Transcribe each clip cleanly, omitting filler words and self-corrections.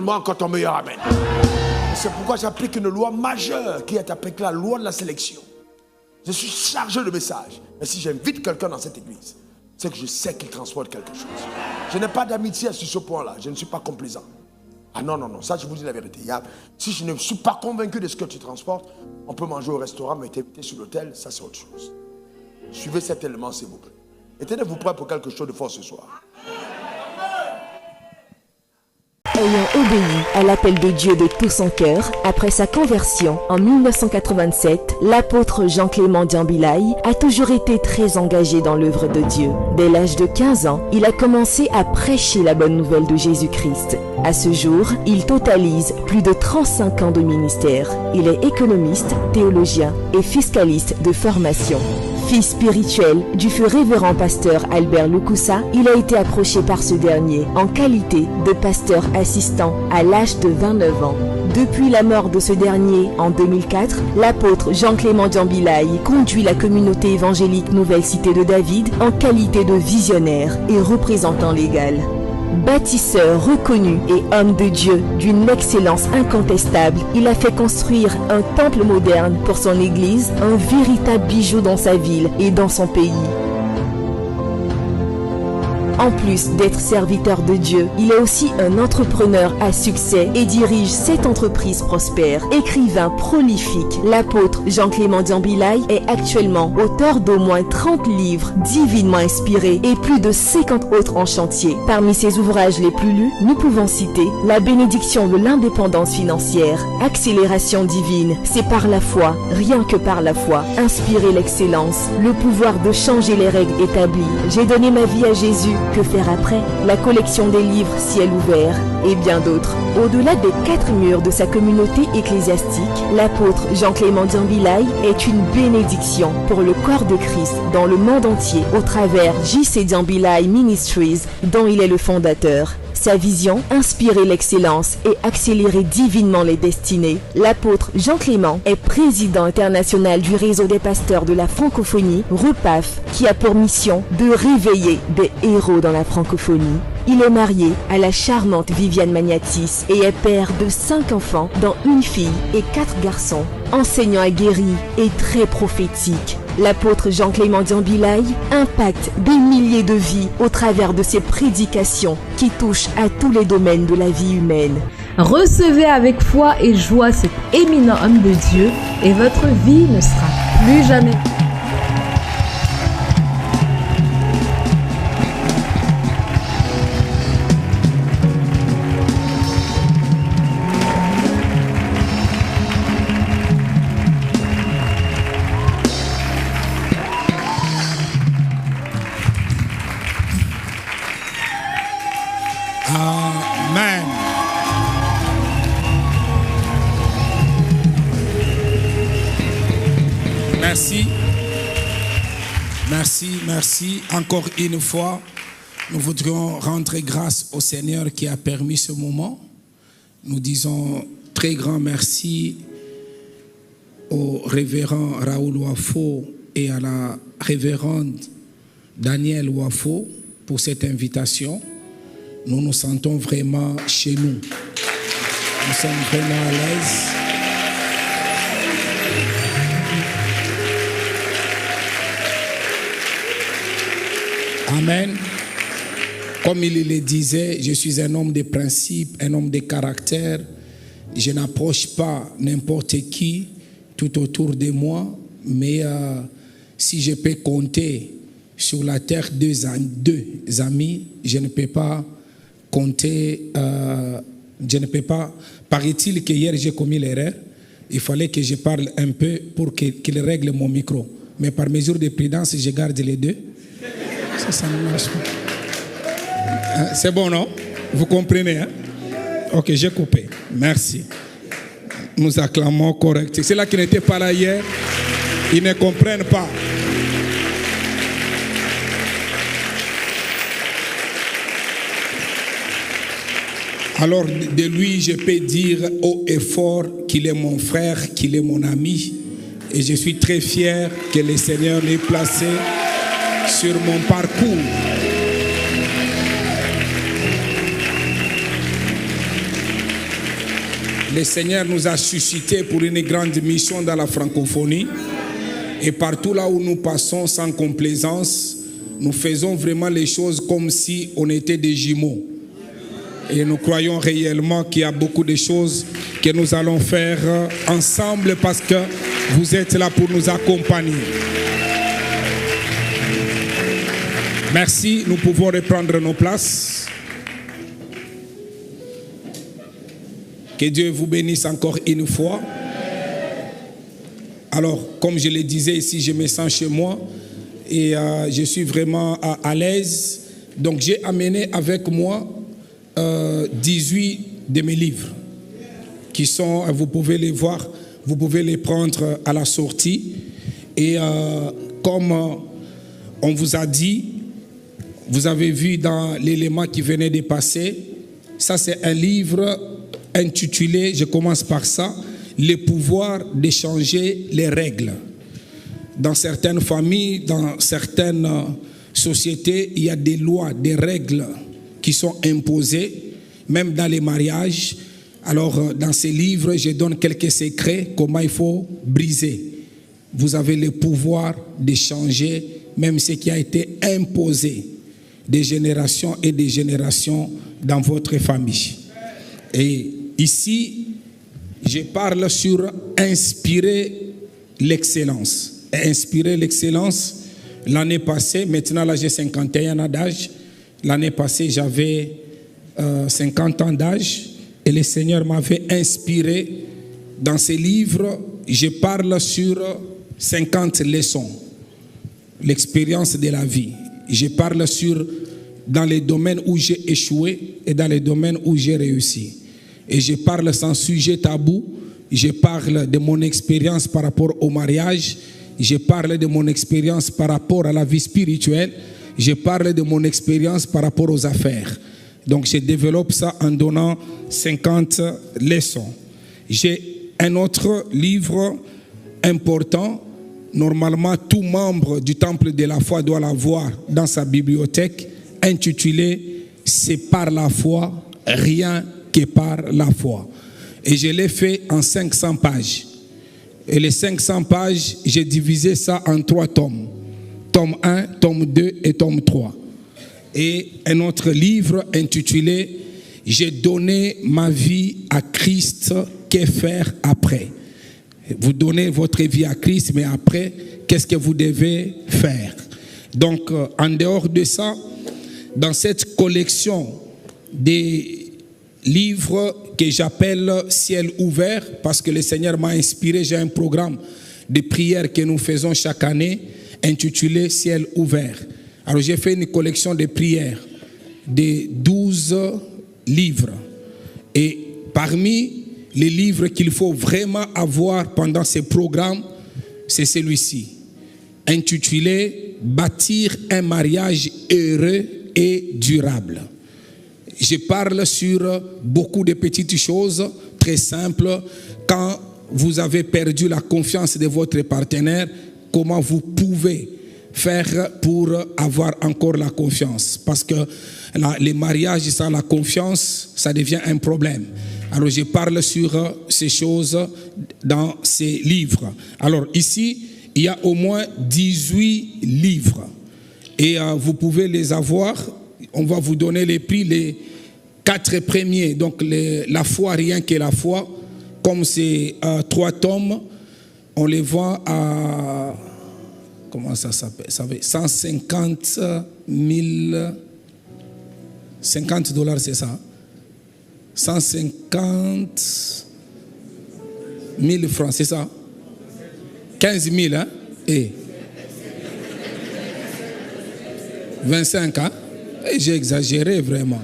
donne-moi encore ton meilleur amen. C'est pourquoi j'applique une loi majeure qui est appelée la loi de la sélection. Je suis chargé de messages. Mais si j'invite quelqu'un dans cette église, c'est que je sais qu'il transporte quelque chose. Je n'ai pas d'amitié sur ce point-là. Je ne suis pas complaisant. Ah non, non, non, ça je vous dis la vérité. Si je ne suis pas convaincu de ce que tu transportes, on peut manger au restaurant, mais t'inviter sur l'hôtel, ça c'est autre chose. Suivez cet élément s'il vous plaît. Et tenez-vous prêts pour quelque chose de fort ce soir. Ayant obéi à l'appel de Dieu de tout son cœur, après sa conversion en 1987, l'apôtre Jean-Clément Diambilaye a toujours été très engagé dans l'œuvre de Dieu. Dès l'âge de 15 ans, il a commencé à prêcher la bonne nouvelle de Jésus-Christ. À ce jour, il totalise plus de 35 ans de ministère. Il est économiste, théologien et fiscaliste de formation. Fils spirituel du feu révérend pasteur Albert Lukusa, il a été approché par ce dernier en qualité de pasteur assistant à l'âge de 29 ans. Depuis la mort de ce dernier en 2004, l'apôtre Jean-Clément Diambilaye conduit la communauté évangélique Nouvelle Cité de David en qualité de visionnaire et représentant légal. Bâtisseur reconnu et homme de Dieu d'une excellence incontestable, il a fait construire un temple moderne pour son église, un véritable bijou dans sa ville et dans son pays. En plus d'être serviteur de Dieu, il est aussi un entrepreneur à succès et dirige 7 entreprises prospères. Écrivain prolifique, l'apôtre Jean-Clément Diambilaye est actuellement auteur d'au moins 30 livres divinement inspirés et plus de 50 autres en chantier. Parmi ses ouvrages les plus lus, nous pouvons citer La bénédiction de l'indépendance financière, Accélération divine, c'est par la foi, rien que par la foi, Inspirer l'excellence, Le pouvoir de changer les règles établies, J'ai donné ma vie à Jésus, que faire après, la collection des livres Ciel ouvert et bien d'autres. Au-delà des 4 murs de sa communauté ecclésiastique, l'apôtre Jean-Clément Diambilaye est une bénédiction pour le corps de Christ dans le monde entier au travers J.C. Diambilaye Ministries dont il est le fondateur. Sa vision, inspirer l'excellence et accélérer divinement les destinées. L'apôtre Jean-Clément est président international du réseau des pasteurs de la francophonie, REPAF, qui a pour mission de réveiller des héros dans la francophonie. Il est marié à la charmante Viviane Magnatis et est père de 5 enfants, dont une fille et 4 garçons. Enseignant aguerri et très prophétique, l'apôtre Jean-Clément Diambilaye impacte des milliers de vies au travers de ses prédications qui touchent à tous les domaines de la vie humaine. Recevez avec foi et joie cet éminent homme de Dieu et votre vie ne sera plus jamais. Amen. Merci. Merci, merci. Encore une fois, nous voudrions rendre grâce au Seigneur qui a permis ce moment. Nous disons très grand merci au révérend Raoul Wafo et à la révérende Daniel Wafo pour cette invitation. Nous nous sentons vraiment chez nous. Nous sommes vraiment à l'aise. Amen. Comme il le disait, je suis un homme de principe, un homme de caractère. Je n'approche pas n'importe qui tout autour de moi, mais si je peux compter sur la terre deux amis, je ne peux pas compter, je ne peux pas. Paraît-il que hier j'ai commis l'erreur, il fallait que je parle un peu pour qu'il règle mon micro. Mais par mesure de prudence, je garde les deux. Ça ne marche pas. C'est bon, non? Vous comprenez, hein? Ok, j'ai coupé. Merci. Nous acclamons correctement. Ceux-là qui n'étaient pas là hier, ils ne comprennent pas. Alors de lui, je peux dire haut et fort qu'il est mon frère, qu'il est mon ami. Et je suis très fier que le Seigneur l'ait placé sur mon parcours. Le Seigneur nous a suscités pour une grande mission dans la francophonie. Et partout là où nous passons sans complaisance, nous faisons vraiment les choses comme si on était des jumeaux. Et nous croyons réellement qu'il y a beaucoup de choses que nous allons faire ensemble parce que vous êtes là pour nous accompagner. Merci, nous pouvons reprendre nos places. Que Dieu vous bénisse encore une fois. Alors, comme je le disais ici, je me sens chez moi et je suis vraiment à l'aise. Donc, j'ai amené avec moi 18 de mes livres qui sont, vous pouvez les voir, vous pouvez les prendre à la sortie. Et comme on vous a dit, vous avez vu dans l'élément qui venait de passer, ça c'est un livre intitulé, je commence par ça, le pouvoir de changer les règles. Dans certaines familles, dans certaines sociétés, il y a des lois, des règles qui sont imposées, même dans les mariages. Alors, dans ces livres, je donne quelques secrets, comment il faut briser. Vous avez le pouvoir de changer même ce qui a été imposé des générations et des générations dans votre famille. Et ici, je parle sur inspirer l'excellence. Inspirer l'excellence, l'année passée, maintenant là j'ai 51 ans d'âge, l'année passée j'avais 50 ans d'âge et le Seigneur m'avait inspiré. Dans ces livres, je parle sur 50 leçons, l'expérience de la vie. Je parle sur dans les domaines où j'ai échoué et dans les domaines où j'ai réussi. Et je parle sans sujet tabou. Je parle de mon expérience par rapport au mariage. Je parle de mon expérience par rapport à la vie spirituelle. Je parle de mon expérience par rapport aux affaires. Donc je développe ça en donnant 50 leçons. J'ai un autre livre important. Normalement, tout membre du temple de la foi doit l'avoir dans sa bibliothèque, intitulé « C'est par la foi, rien que par la foi ». Et je l'ai fait en 500 pages. Et les 500 pages, j'ai divisé ça en 3 tomes. Tome 1, tome 2 et tome 3. Et un autre livre intitulé « J'ai donné ma vie à Christ, que faire après ?» Vous donnez votre vie à Christ, mais après, qu'est-ce que vous devez faire? Donc, en dehors de ça, dans cette collection des livres que j'appelle Ciel ouvert, parce que le Seigneur m'a inspiré, j'ai un programme de prière que nous faisons chaque année, intitulé Ciel ouvert. Alors, j'ai fait une collection de prières de 12 livres. Et parmi les livres qu'il faut vraiment avoir pendant ces programmes, c'est celui-ci, intitulé « Bâtir un mariage heureux et durable ». Je parle sur beaucoup de petites choses très simples. Quand vous avez perdu la confiance de votre partenaire, comment vous pouvez faire pour avoir encore la confiance? Parce que les mariages sans la confiance, ça devient un problème. Alors je parle sur ces choses dans ces livres. Alors ici, il y a au moins 18 livres. Et vous pouvez les avoir. On va vous donner les prix, les 4 premiers. Donc la foi, rien que la foi. Comme c'est 3 tomes, on les vend à... Comment ça s'appelle? 150 000... 50 $, c'est ça? 150 000 francs, c'est ça? 15 000, hein? Et 25, hein? Et j'ai exagéré vraiment.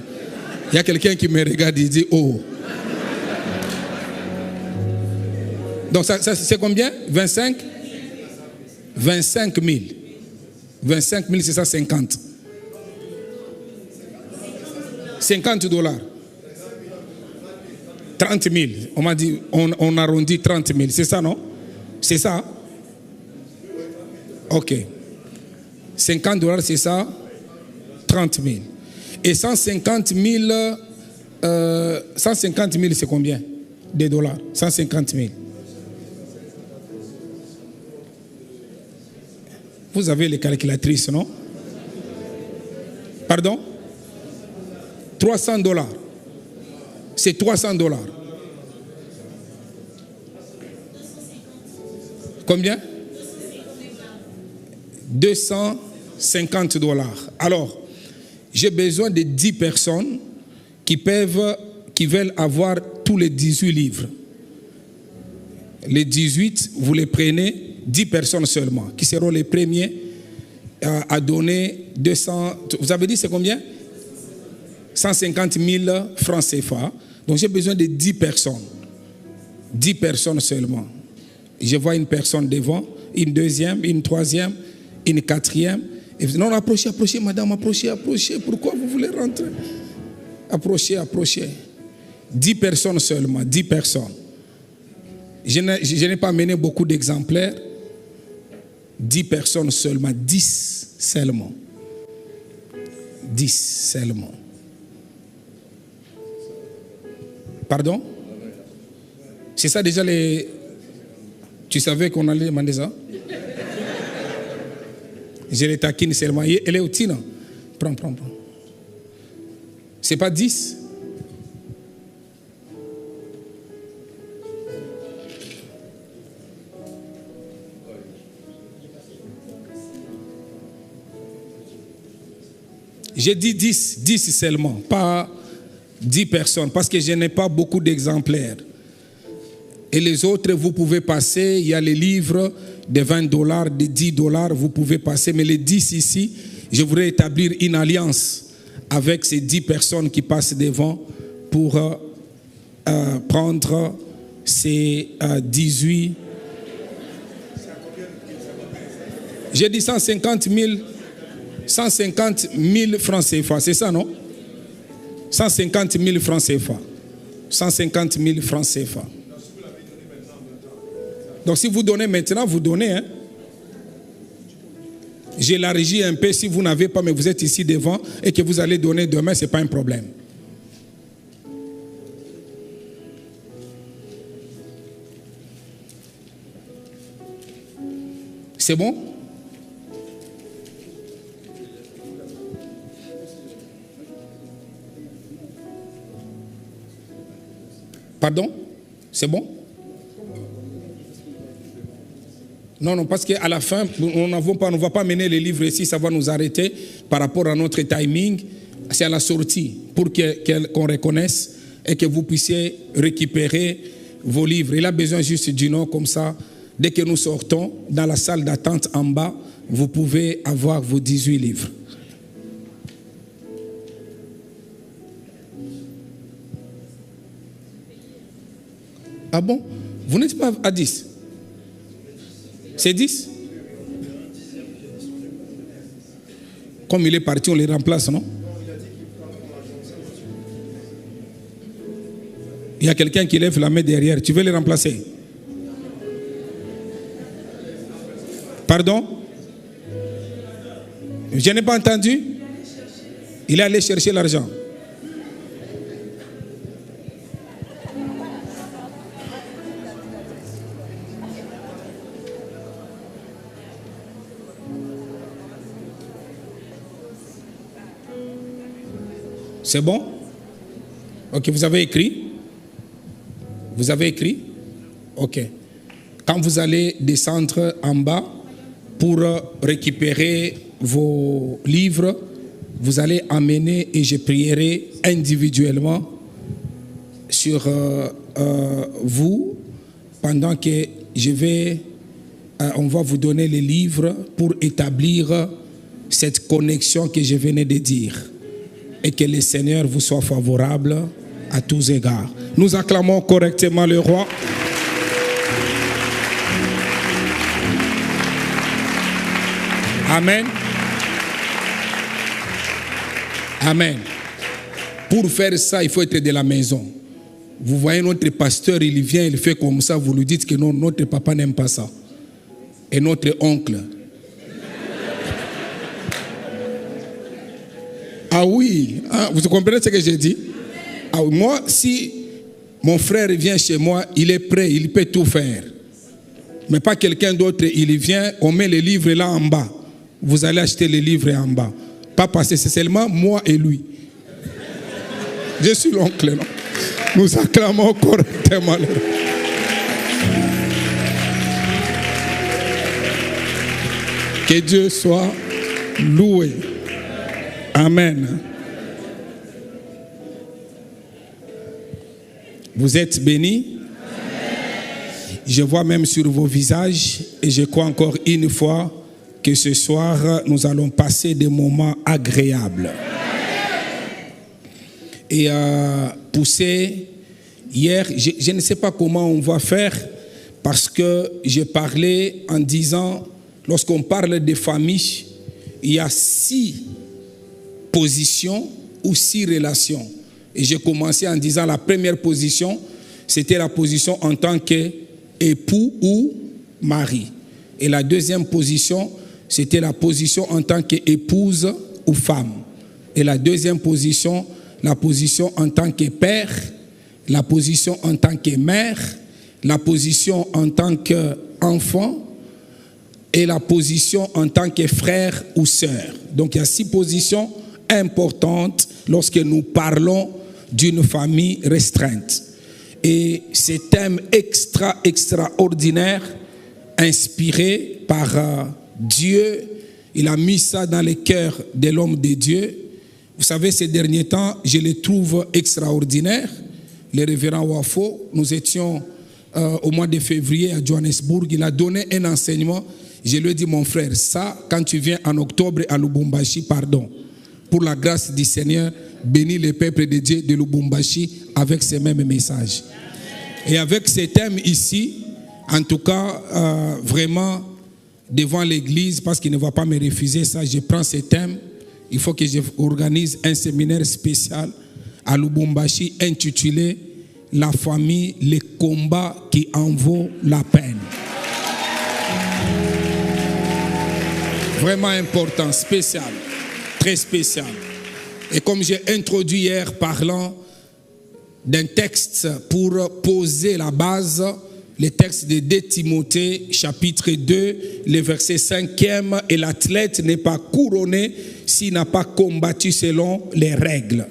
Il y a quelqu'un qui me regarde et dit, oh. Donc ça c'est combien? 25? 25 000. 25 000, c'est ça, 50. 50 $. 30 000. On m'a dit, on arrondit 30 000. C'est ça, non? C'est ça? Ok. 50 $, c'est ça? 30 000. Et 150 000, c'est combien? de dollars? 150 000. Vous avez les calculatrices, non? Pardon? 300 dollars. C'est 300 dollars. Combien? 250 dollars. Alors, j'ai besoin de 10 personnes qui veulent avoir tous les 18 livres. Les 18, vous les prenez, 10 personnes seulement, qui seront les premiers à donner 200. Vous avez dit c'est combien? 150 000 francs CFA. Donc j'ai besoin de 10 personnes. 10 personnes seulement. Je vois une personne devant, une deuxième, une troisième, une quatrième. Et vous dites, non, approchez, madame, approchez. Pourquoi vous voulez rentrer? Approchez. 10 personnes seulement, 10 personnes. Je n'ai pas amené beaucoup d'exemplaires. 10 personnes seulement, 10 seulement. 10 seulement. Pardon? C'est ça déjà les... Tu savais qu'on allait demander ça? Je les taquine seulement. Elle est au Tina. Prends. C'est pas 10? J'ai dit 10 seulement, pas 10 personnes, parce que je n'ai pas beaucoup d'exemplaires. Et les autres, vous pouvez passer, il y a les livres de 20 dollars, de 10 dollars, vous pouvez passer. Mais les 10 ici, je voudrais établir une alliance avec ces 10 personnes qui passent devant pour prendre ces 18. J'ai dit 150 000 francs CFA, c'est ça, non? 150 000 francs CFA. 150 000 francs CFA. Donc si vous donnez maintenant, vous donnez. Hein? J'élargis un peu si vous n'avez pas, mais vous êtes ici devant et que vous allez donner demain, ce n'est pas un problème. C'est bon? Pardon? C'est bon? Non, parce qu'à la fin, on ne va pas mener les livres ici, ça va nous arrêter par rapport à notre timing. C'est à la sortie pour qu'on reconnaisse et que vous puissiez récupérer vos livres. Il a besoin juste du nom comme ça. Dès que nous sortons dans la salle d'attente en bas, vous pouvez avoir vos 18 livres. Ah bon? Vous n'êtes pas à 10? C'est 10? Comme il est parti, on les remplace, non? Il y a quelqu'un qui lève la main derrière. Tu veux les remplacer? Pardon? Je n'ai pas entendu? Il est allé chercher l'argent. C'est bon? Ok, vous avez écrit? Vous avez écrit? Ok. Quand vous allez descendre en bas pour récupérer vos livres, vous allez amener et je prierai individuellement sur vous pendant que on va vous donner les livres pour établir cette connexion que je venais de dire. Et que le Seigneur vous soit favorable à tous égards. Nous acclamons correctement le roi. Amen. Amen. Pour faire ça, il faut être de la maison. Vous voyez notre pasteur, il vient, il fait comme ça, vous lui dites que non, notre papa n'aime pas ça. Et notre oncle. Ah oui, vous comprenez ce que j'ai dit? Ah, moi, si Mon frère vient chez moi, il est prêt, il peut tout faire. Mais pas quelqu'un d'autre, il vient, on met les livres là en bas. Vous allez acheter les livres en bas. Pas passer, c'est seulement moi et lui. Je suis l'oncle, non? Nous acclamons correctement. Que Dieu soit loué. Amen. Vous êtes bénis? Je vois même sur vos visages, et je crois encore une fois que ce soir, nous allons passer des moments agréables. Et pousser, hier, je ne sais pas comment on va faire, parce que j'ai parlé en disant, lorsqu'on parle de famille, il y a 6 positions ou 6 relations. Et j'ai commencé en disant la première position, c'était la position en tant qu'époux ou mari. Et la deuxième position, c'était la position en tant qu'épouse ou femme. Et la deuxième position, la position en tant que père, la position en tant que mère, la position en tant qu'enfant et la position en tant que frère ou sœur. Donc il y a 6 positions importantes lorsque nous parlons d'une famille restreinte. Et ces thèmes extraordinaires, inspirés par Dieu, il a mis ça dans le cœur de l'homme de Dieu. Vous savez, ces derniers temps, je les trouve extraordinaires. Le révérend Wafo, nous étions au mois de février à Johannesburg, il a donné un enseignement. Je lui ai dit, mon frère, ça, quand tu viens en octobre à Lubumbashi, pardon, pour la grâce du Seigneur, bénis le peuple de Dieu de Lubumbashi avec ces mêmes messages. Et avec ces thèmes ici, en tout cas, vraiment, devant l'église, parce qu'il ne va pas me refuser ça, je prends ces thèmes. Il faut que j'organise un séminaire spécial à Lubumbashi intitulé « La famille, les combats qui en vaut la peine ». Vraiment important, spécial, très spécial. Et comme j'ai introduit hier parlant d'un texte pour poser la base, le texte de 2 Timothée, chapitre 2, le verset 5e, et l'athlète n'est pas couronné s'il n'a pas combattu selon les règles.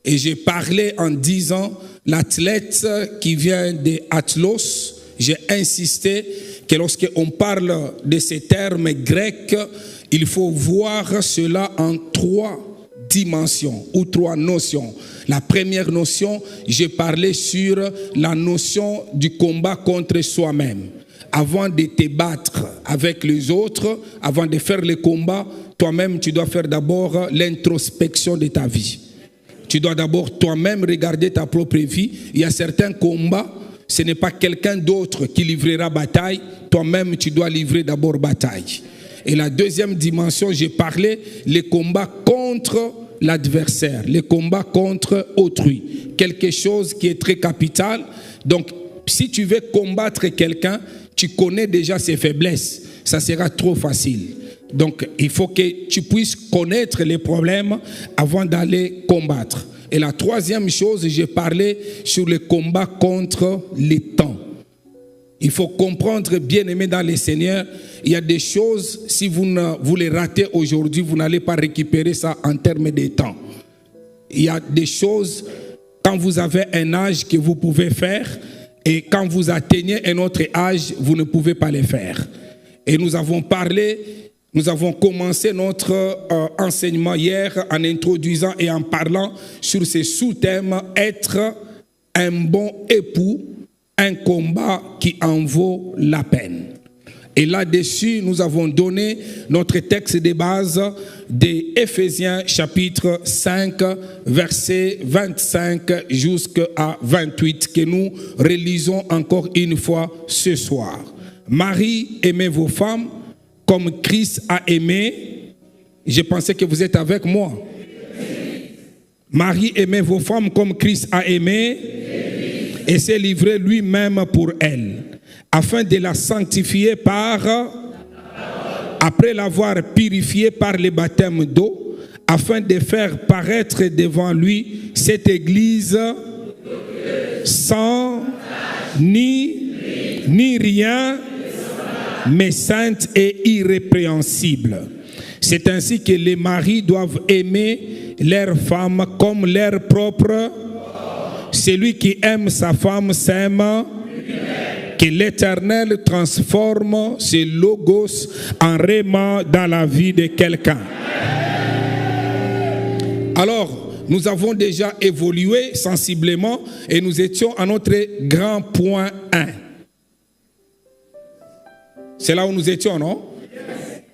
Et j'ai parlé en disant, l'athlète qui vient de Atlos, j'ai insisté que lorsqu'on parle de ces termes grecs, il faut voir cela en 3 dimensions ou 3 notions. La première notion, j'ai parlé sur la notion du combat contre soi-même. Avant de te battre avec les autres, avant de faire le combat, toi-même, tu dois faire d'abord l'introspection de ta vie. Tu dois d'abord toi-même regarder ta propre vie. Il y a certains combats, ce n'est pas quelqu'un d'autre qui livrera bataille. Toi-même, tu dois livrer d'abord bataille. Et la deuxième dimension, j'ai parlé les combats contre l'adversaire, les combats contre autrui. Quelque chose qui est très capital. Donc, si tu veux combattre quelqu'un, tu connais déjà ses faiblesses. Ça sera trop facile. Donc, il faut que tu puisses connaître les problèmes avant d'aller combattre. Et la troisième chose, j'ai parlé sur le combat contre les temps. Il faut comprendre, bien aimé dans le Seigneur, il y a des choses, si vous les ratez aujourd'hui, vous n'allez pas récupérer ça en termes de temps. Il y a des choses, quand vous avez un âge que vous pouvez faire, et quand vous atteignez un autre âge, vous ne pouvez pas les faire. Et nous avons commencé notre enseignement hier en introduisant et en parlant sur ces sous-thèmes, être un bon époux, un combat qui en vaut la peine. Et là-dessus, nous avons donné notre texte de base d'Éphésiens chapitre 5, verset 25 jusqu'à 28, que nous relisons encore une fois ce soir. Marie, aimez vos femmes comme Christ a aimé. Je pensais que vous êtes avec moi. Marie, aimez vos femmes comme Christ a aimé et s'est livré lui-même pour elles, afin de la sanctifier après l'avoir purifiée par le baptême d'eau, afin de faire paraître devant lui cette église sans ni rien, mais sainte et irrépréhensible. C'est ainsi que les maris doivent aimer leur femme comme leur propre. Celui qui aime sa femme s'aime. Que l'Éternel transforme ce logos en réma dans la vie de quelqu'un. Alors, nous avons déjà évolué sensiblement et nous étions à notre grand point 1. C'est là où nous étions, non?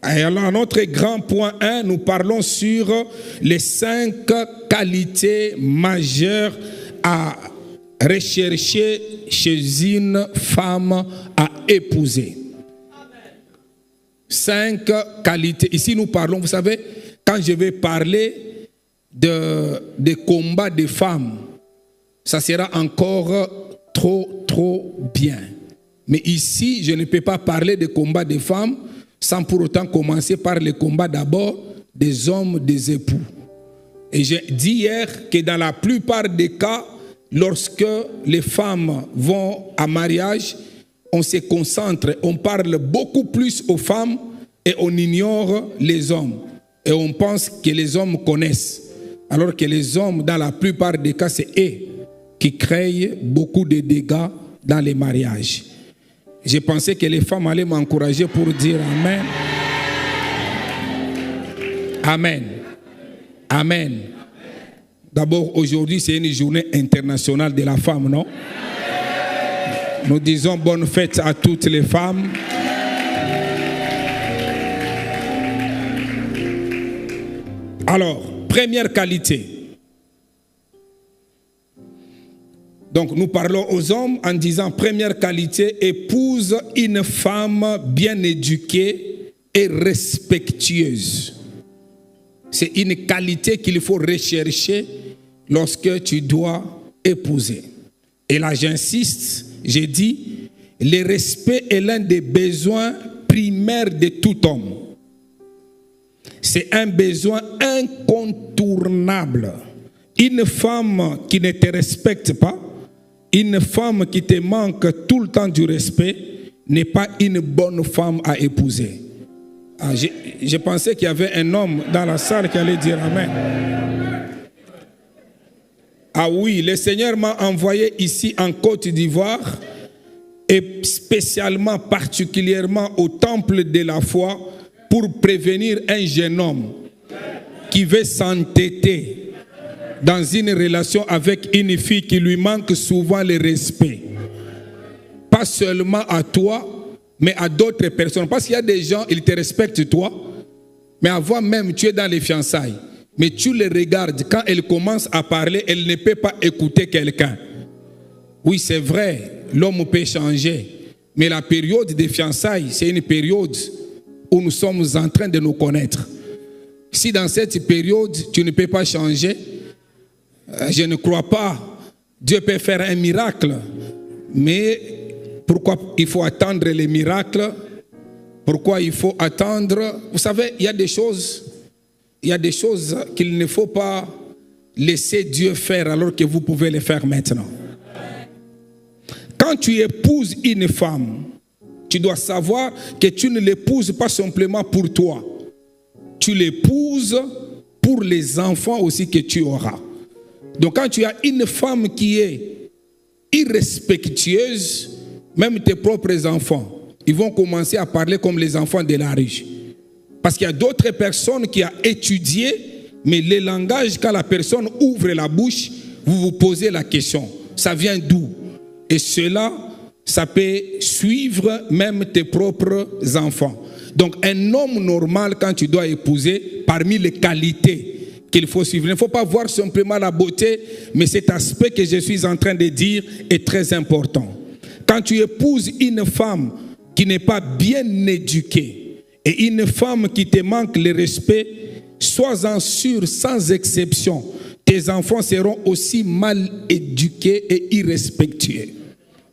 Et alors, à notre grand point 1, nous parlons sur les 5 qualités majeures à rechercher chez une femme à épouser. 5 qualités. Ici, nous parlons, vous savez, quand je vais parler de combats de femmes, ça sera encore trop bien. Mais ici, je ne peux pas parler de combats de femmes sans pour autant commencer par le combat d'abord des hommes, des époux. Et j'ai dit hier que dans la plupart des cas, lorsque les femmes vont à mariage, on se concentre, on parle beaucoup plus aux femmes et on ignore les hommes. Et on pense que les hommes connaissent. Alors que les hommes, dans la plupart des cas, c'est eux qui créent beaucoup de dégâts dans les mariages. J'ai pensé que les femmes allaient m'encourager pour dire Amen. Amen. Amen. D'abord, aujourd'hui, c'est une journée internationale de la femme, non? Nous disons bonne fête à toutes les femmes. Alors, première qualité. Donc, nous parlons aux hommes en disant première qualité, épouse une femme bien éduquée et respectueuse. C'est une qualité qu'il faut rechercher lorsque tu dois épouser. Et là, j'insiste, j'ai dit, le respect est l'un des besoins primaires de tout homme. C'est un besoin incontournable. Une femme qui ne te respecte pas, une femme qui te manque tout le temps du respect, n'est pas une bonne femme à épouser. Ah, je pensais qu'il y avait un homme dans la salle qui allait dire Amen. Ah oui, le Seigneur m'a envoyé ici en Côte d'Ivoire et spécialement, particulièrement au temple de la foi pour prévenir un jeune homme qui veut s'entêter dans une relation avec une fille qui lui manque souvent le respect. Pas seulement à toi, mais à d'autres personnes. Parce qu'il y a des gens, ils te respectent toi, mais avant même, tu es dans les fiançailles. Mais tu les regardes, quand elle commence à parler, elle ne peut pas écouter quelqu'un. Oui, c'est vrai, l'homme peut changer. Mais la période des fiançailles, c'est une période où nous sommes en train de nous connaître. Si dans cette période, tu ne peux pas changer, je ne crois pas. Dieu peut faire un miracle, mais pourquoi il faut attendre les miracles? Pourquoi il faut attendre? Vous savez, il y a des choses qu'il ne faut pas laisser Dieu faire alors que vous pouvez les faire maintenant. Quand tu épouses une femme, tu dois savoir que tu ne l'épouses pas simplement pour toi. Tu l'épouses pour les enfants aussi que tu auras. Donc quand tu as une femme qui est irrespectueuse, même tes propres enfants, ils vont commencer à parler comme les enfants de la rue. Parce qu'il y a d'autres personnes qui ont étudié, mais le langage, quand la personne ouvre la bouche, vous vous posez la question, ça vient d'où? Et cela, ça peut suivre même tes propres enfants. Donc un homme normal, quand tu dois épouser, parmi les qualités qu'il faut suivre, il ne faut pas voir simplement la beauté, mais cet aspect que je suis en train de dire est très important. Quand tu épouses une femme qui n'est pas bien éduquée et une femme qui te manque le respect, sois-en sûr, sans exception, tes enfants seront aussi mal éduqués et irrespectueux.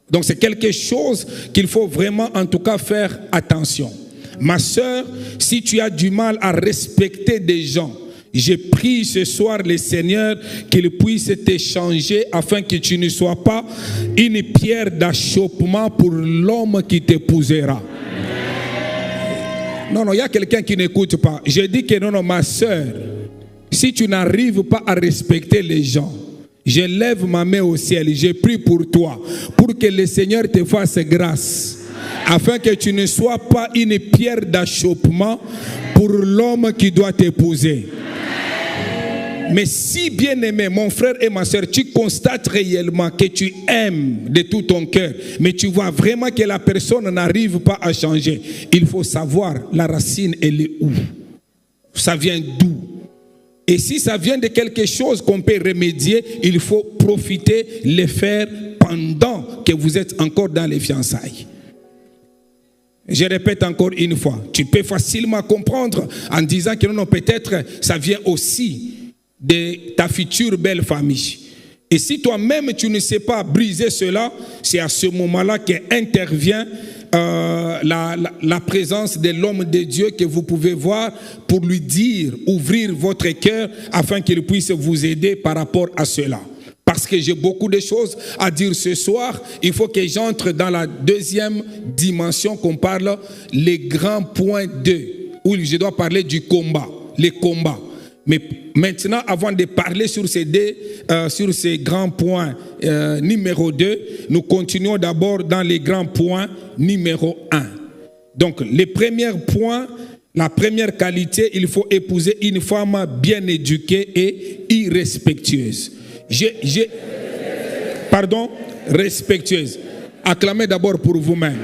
Donc c'est quelque chose qu'il faut vraiment en tout cas faire attention. Ma sœur, si tu as du mal à respecter des gens, Je prie ce soir le Seigneur qu'il puisse t'échanger afin que tu ne sois pas une pierre d'achoppement pour l'homme qui t'épousera. Non, il y a quelqu'un qui n'écoute pas. Je dis que non, ma soeur, si tu n'arrives pas à respecter les gens, je lève ma main au ciel, je prie pour toi, pour que le Seigneur te fasse grâce, afin que tu ne sois pas une pierre d'achoppement pour l'homme qui doit t'épouser. Mais si bien aimé, mon frère et ma soeur, tu constates réellement que tu aimes de tout ton cœur, mais tu vois vraiment que la personne n'arrive pas à changer, il faut savoir la racine, elle est où? Ça vient d'où? Et si ça vient de quelque chose qu'on peut remédier, il faut profiter, le faire pendant que vous êtes encore dans les fiançailles. Je répète encore une fois, tu peux facilement comprendre en disant que non, peut-être ça vient aussi de ta future belle famille. Et si toi-même tu ne sais pas briser cela, c'est à ce moment-là qu'intervient la présence de l'homme de Dieu que vous pouvez voir pour lui dire, ouvrir votre cœur afin qu'il puisse vous aider par rapport à cela. Parce que j'ai beaucoup de choses à dire ce soir, il faut que j'entre dans la deuxième dimension qu'on parle, les grands points 2, où je dois parler du combat, les combats. Mais maintenant, avant de parler sur ces grands points numéro 2, nous continuons d'abord dans les grands points numéro 1. Donc, les premiers points, la première qualité, il faut épouser une femme bien éduquée et irrespectueuse. Respectueuse. Acclamez d'abord pour vous-même.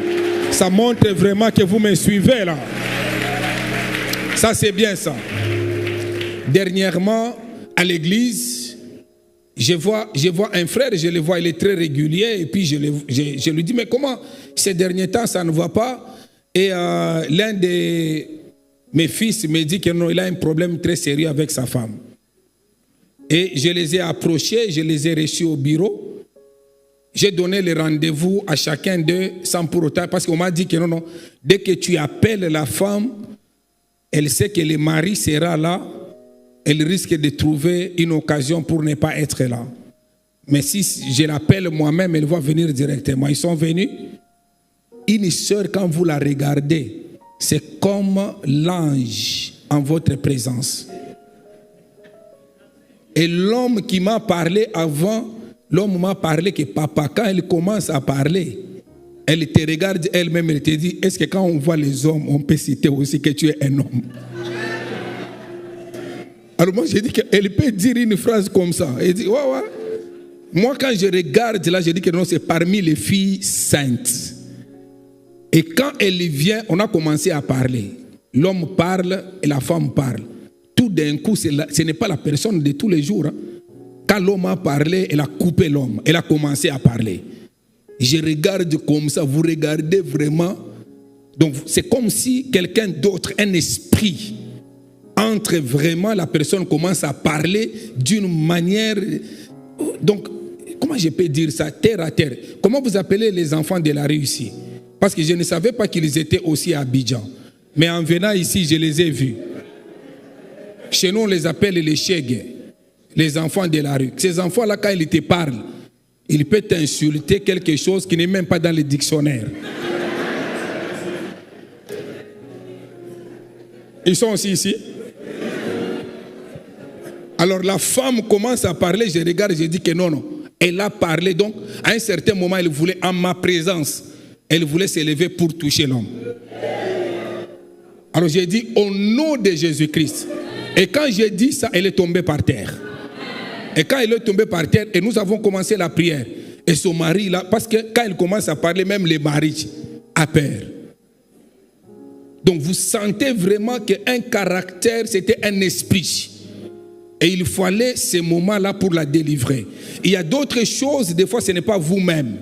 Ça montre vraiment que vous me suivez là. Ça, c'est bien ça. Dernièrement, à l'église, je vois un frère, je le vois, il est très régulier, et puis je lui dis, mais comment ces derniers temps ça ne va pas? Et l'un de mes fils me dit qu'il a un problème très sérieux avec sa femme. Et je les ai approchés, je les ai reçus au bureau. J'ai donné le rendez-vous à chacun d'eux sans pour autant, parce qu'on m'a dit que non, dès que tu appelles la femme, elle sait que le mari sera là. Elle risque de trouver une occasion pour ne pas être là. Mais si je l'appelle moi-même, elle va venir directement. Ils sont venus. Une sœur, quand vous la regardez, c'est comme l'ange en votre présence. Et l'homme qui m'a parlé avant, l'homme m'a parlé que papa, quand elle commence à parler, elle te regarde elle-même, elle te dit, est-ce que quand on voit les hommes, on peut citer aussi que tu es un homme? Alors moi, j'ai dit qu'elle peut dire une phrase comme ça. Elle dit, ouais. Moi, quand je regarde là, je dis que non, c'est parmi les filles saintes. Et quand elle vient, on a commencé à parler. L'homme parle et la femme parle. Tout d'un coup, ce n'est pas la personne de tous les jours. Hein. Quand l'homme a parlé, elle a coupé l'homme. Elle a commencé à parler. Je regarde comme ça, vous regardez vraiment. Donc, c'est comme si quelqu'un d'autre, un esprit, entre vraiment, la personne commence à parler d'une manière... Donc, comment je peux dire ça? Terre à terre. Comment vous appelez les enfants de la rue ici? Parce que je ne savais pas qu'ils étaient aussi à Abidjan. Mais en venant ici, je les ai vus. Chez nous, on les appelle les chègues, les enfants de la rue. Ces enfants-là, quand ils te parlent, ils peuvent t'insulter quelque chose qui n'est même pas dans le dictionnaire. Ils sont aussi ici? Alors la femme commence à parler, je regarde, je dis que non. Elle a parlé, donc à un certain moment, elle voulait, en ma présence, elle voulait s'élever pour toucher l'homme. Alors j'ai dit, au nom de Jésus-Christ. Et quand j'ai dit ça, elle est tombée par terre. Et quand elle est tombée par terre, et nous avons commencé la prière. Et son mari, là, parce que quand elle commence à parler, même les maris a peur. Donc vous sentez vraiment qu'un caractère, c'était un esprit. Et il fallait ces moments-là pour la délivrer. Il y a d'autres choses, des fois ce n'est pas vous-même,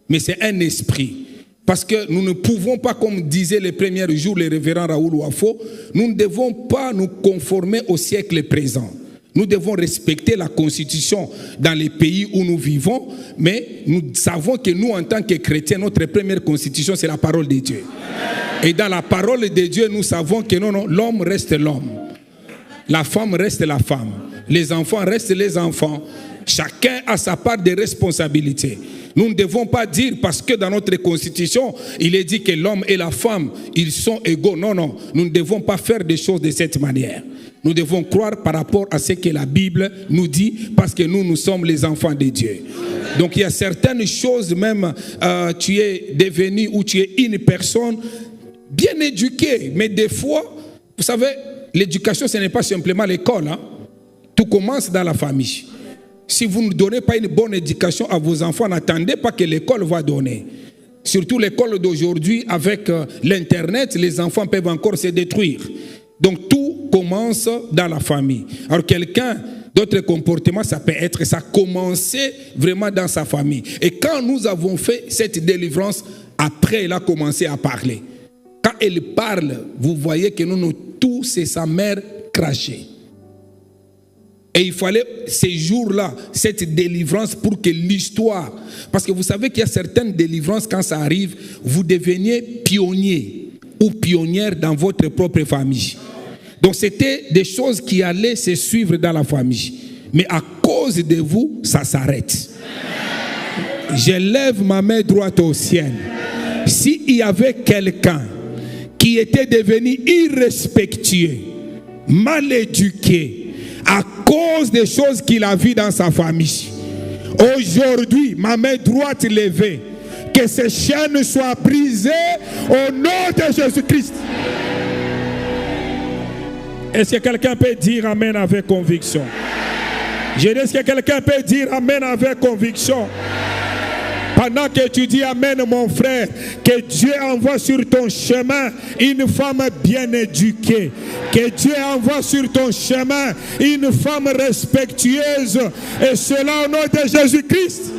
mais c'est un esprit. Parce que nous ne pouvons pas, comme disait les premiers jours le révérend Raoul Wafo, nous ne devons pas nous conformer au siècle présent. Nous devons respecter la constitution dans les pays où nous vivons, mais nous savons que nous, en tant que chrétiens, notre première constitution, c'est la parole de Dieu. Et dans la parole de Dieu, nous savons que non, l'homme reste l'homme. La femme reste la femme. Les enfants restent les enfants. Chacun a sa part de responsabilité. Nous ne devons pas dire parce que dans notre constitution, il est dit que l'homme et la femme, ils sont égaux. Non, non, nous ne devons pas faire des choses de cette manière. Nous devons croire par rapport à ce que la Bible nous dit parce que nous sommes les enfants de Dieu. Donc il y a certaines choses, même tu es devenu ou tu es une personne bien éduquée, mais des fois, vous savez, l'éducation ce n'est pas simplement l'école. Hein? Tout commence dans la famille. Si vous ne donnez pas une bonne éducation à vos enfants, n'attendez pas que l'école va donner. Surtout l'école d'aujourd'hui, avec l'Internet, les enfants peuvent encore se détruire. Donc tout commence dans la famille. Alors quelqu'un, d'autres comportements, ça peut être, ça a commencé vraiment dans sa famille. Et quand nous avons fait cette délivrance, après elle a commencé à parler. Quand elle parle, vous voyez que nous tous, c'est sa mère crachée. Et il fallait ces jours-là, cette délivrance pour que l'histoire... Parce que vous savez qu'il y a certaines délivrances, quand ça arrive, vous deveniez pionnier ou pionnière dans votre propre famille. Donc c'était des choses qui allaient se suivre dans la famille. Mais à cause de vous, ça s'arrête. Je lève ma main droite au ciel. S'il y avait quelqu'un qui était devenu irrespectueux, mal éduqué, à cause des choses qu'il a vues dans sa famille. Aujourd'hui, ma main droite levée, que ces chaînes soient brisées au nom de Jésus-Christ. Est-ce que quelqu'un peut dire Amen avec conviction? Je dis, est-ce que quelqu'un peut dire Amen avec conviction? Pendant que tu dis Amen, mon frère, que Dieu envoie sur ton chemin une femme bien éduquée. Que Dieu envoie sur ton chemin une femme respectueuse. Et cela au nom de Jésus-Christ.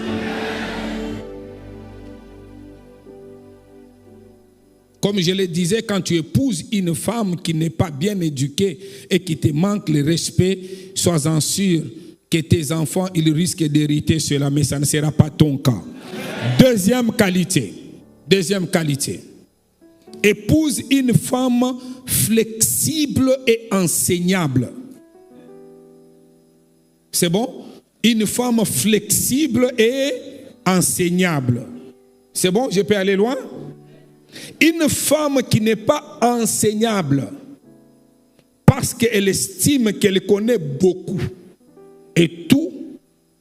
Comme je le disais, quand tu épouses une femme qui n'est pas bien éduquée et qui te manque le respect, sois-en sûr que tes enfants, ils risquent d'hériter cela, mais ça ne sera pas ton cas. Deuxième qualité. Épouse une femme flexible et enseignable. C'est bon? Une femme flexible et enseignable. C'est bon? Je peux aller loin? Une femme qui n'est pas enseignable parce qu'elle estime qu'elle connaît beaucoup et tout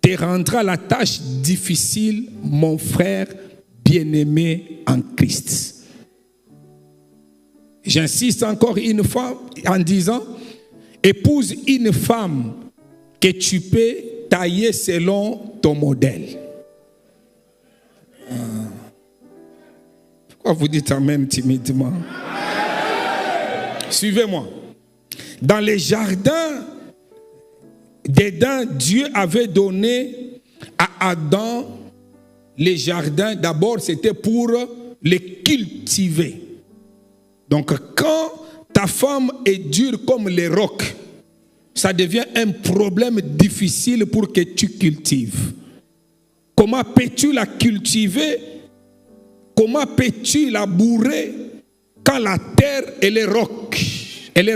te rendra la tâche difficile, mon frère bien-aimé en Christ. J'insiste encore une fois en disant, épouse une femme que tu peux tailler selon ton modèle. Pourquoi vous dites Amen timidement? Suivez-moi. Dans les jardins d'Éden, Dieu avait donné à Adam les jardins. D'abord, c'était pour les cultiver. Donc, quand ta femme est dure comme les rocs, ça devient un problème difficile pour que tu cultives. Comment peux-tu la cultiver? Comment peux-tu la bourrer quand la terre, elle est roche, elle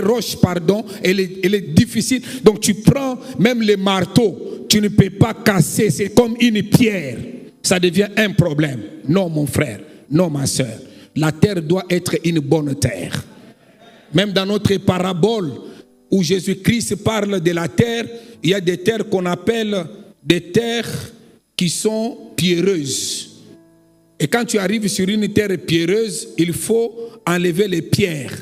est difficile. Donc tu prends même les marteaux, tu ne peux pas casser, c'est comme une pierre. Ça devient un problème. Non mon frère, non ma soeur. La terre doit être une bonne terre. Même dans notre parabole où Jésus-Christ parle de la terre, il y a des terres qu'on appelle des terres qui sont pierreuses. Et quand tu arrives sur une terre pierreuse, il faut enlever les pierres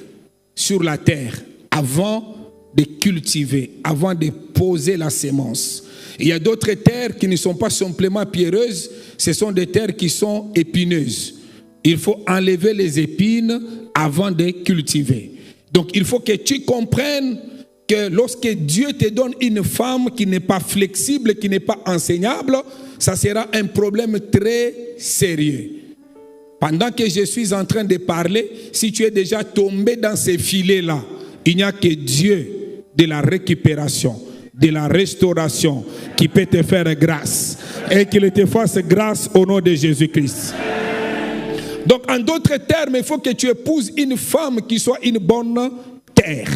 sur la terre avant de cultiver, avant de poser la semence. Il y a d'autres terres qui ne sont pas simplement pierreuses, ce sont des terres qui sont épineuses. Il faut enlever les épines avant de cultiver. Donc il faut que tu comprennes que lorsque Dieu te donne une femme qui n'est pas flexible, qui n'est pas enseignable, ça sera un problème très sérieux. Pendant que je suis en train de parler, si tu es déjà tombé dans ces filets-là, il n'y a que Dieu de la récupération, de la restauration qui peut te faire grâce et qu'il te fasse grâce au nom de Jésus-Christ. Donc en d'autres termes, il faut que tu épouses une femme qui soit une bonne terre.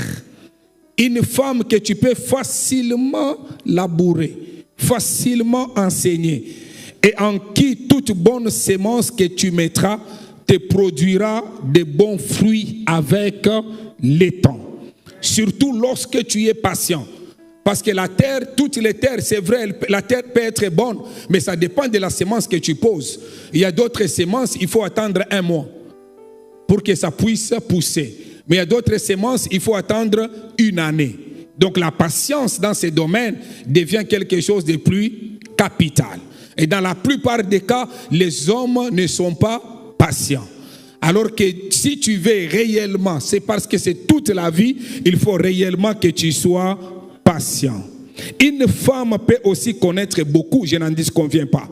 Une femme que tu peux facilement labourer, facilement enseigner, et en qui toute bonne sémence que tu mettras te produira de bons fruits avec le temps. Surtout lorsque tu es patient. Parce que la terre, toutes les terres, c'est vrai, la terre peut être bonne, mais ça dépend de la sémence que tu poses. Il y a d'autres sémences, il faut attendre 1 mois pour que ça puisse pousser. Mais il y a d'autres semences, il faut attendre 1 année. Donc la patience dans ces domaines devient quelque chose de plus capital. Et dans la plupart des cas, les hommes ne sont pas patients. Alors que si tu veux réellement, c'est parce que c'est toute la vie, il faut réellement que tu sois patient. Une femme peut aussi connaître beaucoup, je n'en disconviens pas.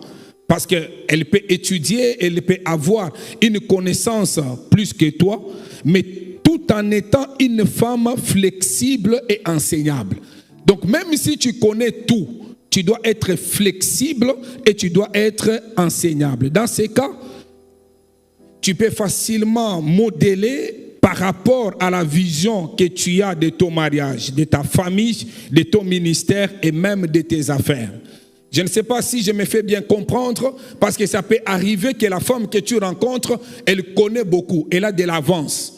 Parce qu'elle peut étudier, elle peut avoir une connaissance plus que toi, mais tout en étant une femme flexible et enseignable. Donc même si tu connais tout, tu dois être flexible et tu dois être enseignable. Dans ces cas, tu peux facilement modeler par rapport à la vision que tu as de ton mariage, de ta famille, de ton ministère et même de tes affaires. Je ne sais pas si je me fais bien comprendre, parce que ça peut arriver que la femme que tu rencontres, elle connaît beaucoup, elle a de l'avance.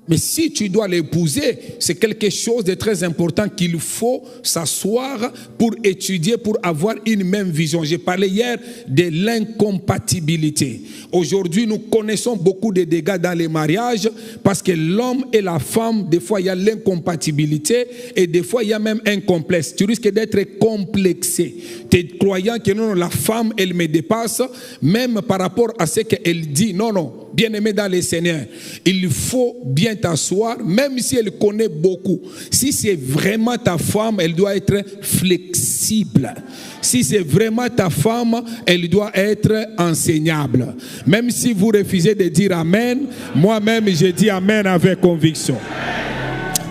Mais si tu dois l'épouser, c'est quelque chose de très important qu'il faut s'asseoir pour étudier, pour avoir une même vision. J'ai parlé hier de l'incompatibilité. Aujourd'hui, nous connaissons beaucoup de dégâts dans les mariages parce que l'homme et la femme, des fois, il y a l'incompatibilité et des fois, il y a même un complexe. Tu risques d'être complexé. Tu es croyant que non, la femme, elle me dépasse, même par rapport à ce qu'elle dit. Non, non. Bien-aimé dans les Seigneurs, il faut bien t'asseoir, même si elle connaît beaucoup. Si c'est vraiment ta femme, elle doit être flexible. Si c'est vraiment ta femme, elle doit être enseignable. Même si vous refusez de dire Amen, moi-même je dis Amen avec conviction.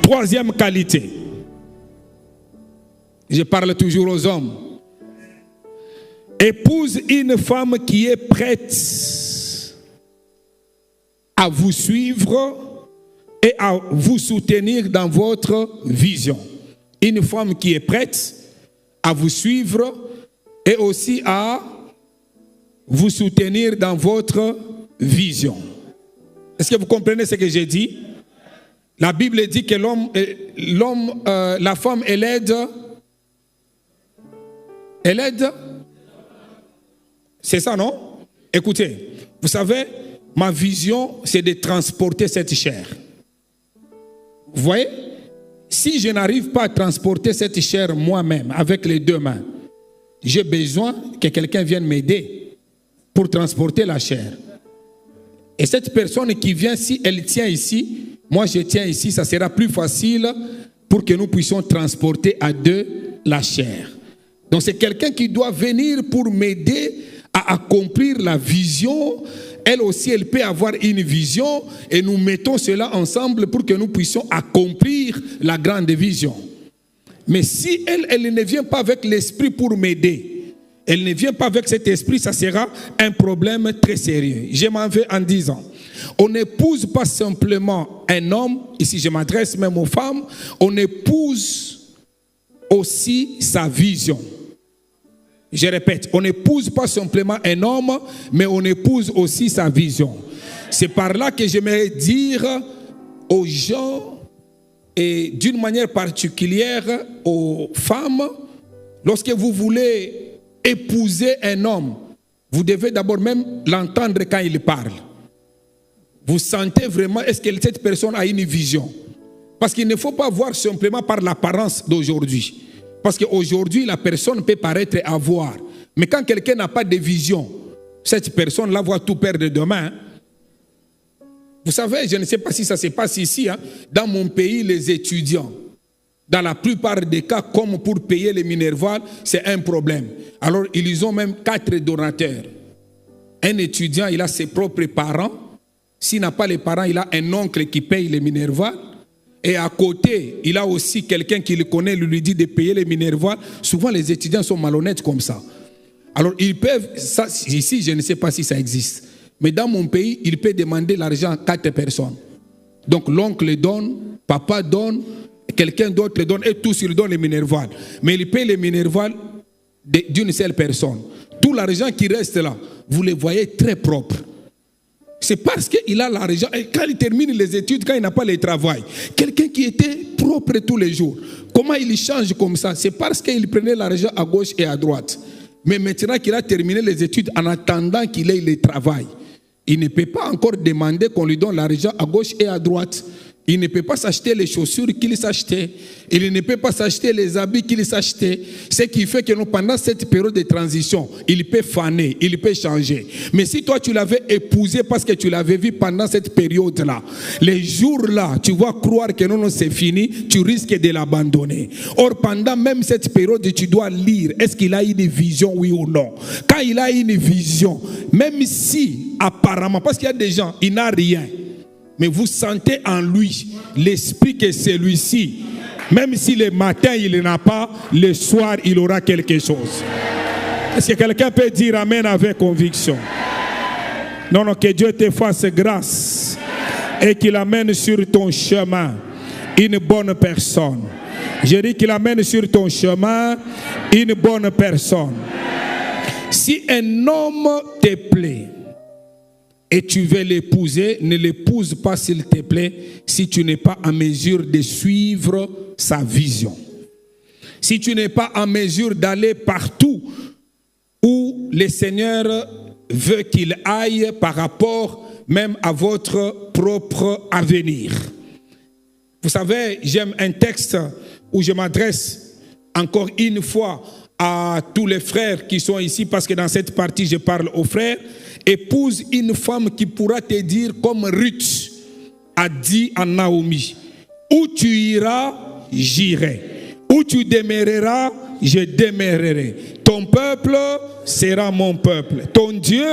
Troisième qualité. Je parle toujours aux hommes. Épouse une femme qui est prête à vous suivre et à vous soutenir dans votre vision. Une femme qui est prête à vous suivre et aussi à vous soutenir dans votre vision. Est-ce que vous comprenez ce que j'ai dit? La Bible dit que la femme, elle aide. Elle aide. C'est ça, non? Écoutez, vous savez, ma vision, c'est de transporter cette chair. Vous voyez? Si je n'arrive pas à transporter cette chair moi-même avec les 2 mains, j'ai besoin que quelqu'un vienne m'aider pour transporter la chair. Et cette personne qui vient, si elle tient ici, moi je tiens ici, ça sera plus facile pour que nous puissions transporter à 2 la chair. Donc c'est quelqu'un qui doit venir pour m'aider à accomplir la vision. Elle aussi, elle peut avoir une vision et nous mettons cela ensemble pour que nous puissions accomplir la grande vision. Mais si elle ne vient pas avec l'esprit pour m'aider, elle ne vient pas avec cet esprit, ça sera un problème très sérieux. Je m'en vais en disant, on n'épouse pas simplement un homme, ici je m'adresse même aux femmes, on épouse aussi sa vision. Je répète, on n'épouse pas simplement un homme, mais on épouse aussi sa vision. C'est par là que j'aimerais dire aux gens, et d'une manière particulière aux femmes, lorsque vous voulez épouser un homme, vous devez d'abord même l'entendre quand il parle. Vous sentez vraiment, est-ce que cette personne a une vision? Parce qu'il ne faut pas voir simplement par l'apparence d'aujourd'hui. Parce qu'aujourd'hui, la personne peut paraître avoir. Mais quand quelqu'un n'a pas de vision, cette personne-là va tout perdre demain. Vous savez, je ne sais pas si ça se passe ici, dans mon pays, les étudiants, dans la plupart des cas, comme pour payer les Minerval, c'est un problème. Alors, ils ont même 4 donateurs. Un étudiant, il a ses propres parents. S'il n'a pas les parents, il a un oncle qui paye les Minerval. Et à côté, il a aussi quelqu'un qui le connaît, lui dit de payer les Minerval. Souvent, les étudiants sont malhonnêtes comme ça. Alors, ils peuvent, ça, ici, je ne sais pas si ça existe, mais dans mon pays, il peut demander l'argent à 4 personnes. Donc, l'oncle donne, papa donne, quelqu'un d'autre le donne et tous ils donnent les minervales. Mais il paye les minervales d'une seule personne. Tout l'argent qui reste là, vous le voyez très propre. C'est parce qu'il a l'argent. Et quand il termine les études, quand il n'a pas le travail, quelqu'un qui était propre tous les jours, comment il change comme ça? C'est parce qu'il prenait l'argent à gauche et à droite. Mais maintenant qu'il a terminé les études, en attendant qu'il ait le travail, il ne peut pas encore demander qu'on lui donne l'argent à gauche et à droite. Il ne peut pas s'acheter les chaussures qu'il s'achetait. Il ne peut pas s'acheter les habits qu'il s'achetait. Ce qui fait que pendant cette période de transition, il peut faner, il peut changer. Mais si toi tu l'avais épousé parce que tu l'avais vu pendant cette période-là, les jours-là, tu vas croire que non, c'est fini, tu risques de l'abandonner. Or, pendant même cette période, tu dois lire, est-ce qu'il a une vision, oui ou non? Quand il a une vision, même si apparemment, parce qu'il y a des gens, il n'a rien, mais vous sentez en lui l'esprit que celui-ci, même si le matin il n'en a pas, le soir il aura quelque chose. Est-ce que quelqu'un peut dire amen avec conviction? Non, non, que Dieu te fasse grâce et qu'il amène sur ton chemin une bonne personne. Je dis qu'il amène sur ton chemin une bonne personne. Si un homme te plaît, et tu veux l'épouser, ne l'épouse pas s'il te plaît, si tu n'es pas en mesure de suivre sa vision. Si tu n'es pas en mesure d'aller partout où le Seigneur veut qu'il aille par rapport même à votre propre avenir. Vous savez, j'aime un texte où je m'adresse encore une fois à tous les frères qui sont ici, parce que dans cette partie je parle aux frères. Épouse une femme qui pourra te dire comme Ruth a dit à Naomi: où tu iras, j'irai. Où tu demeureras, je demeurerai. Ton peuple sera mon peuple. Ton Dieu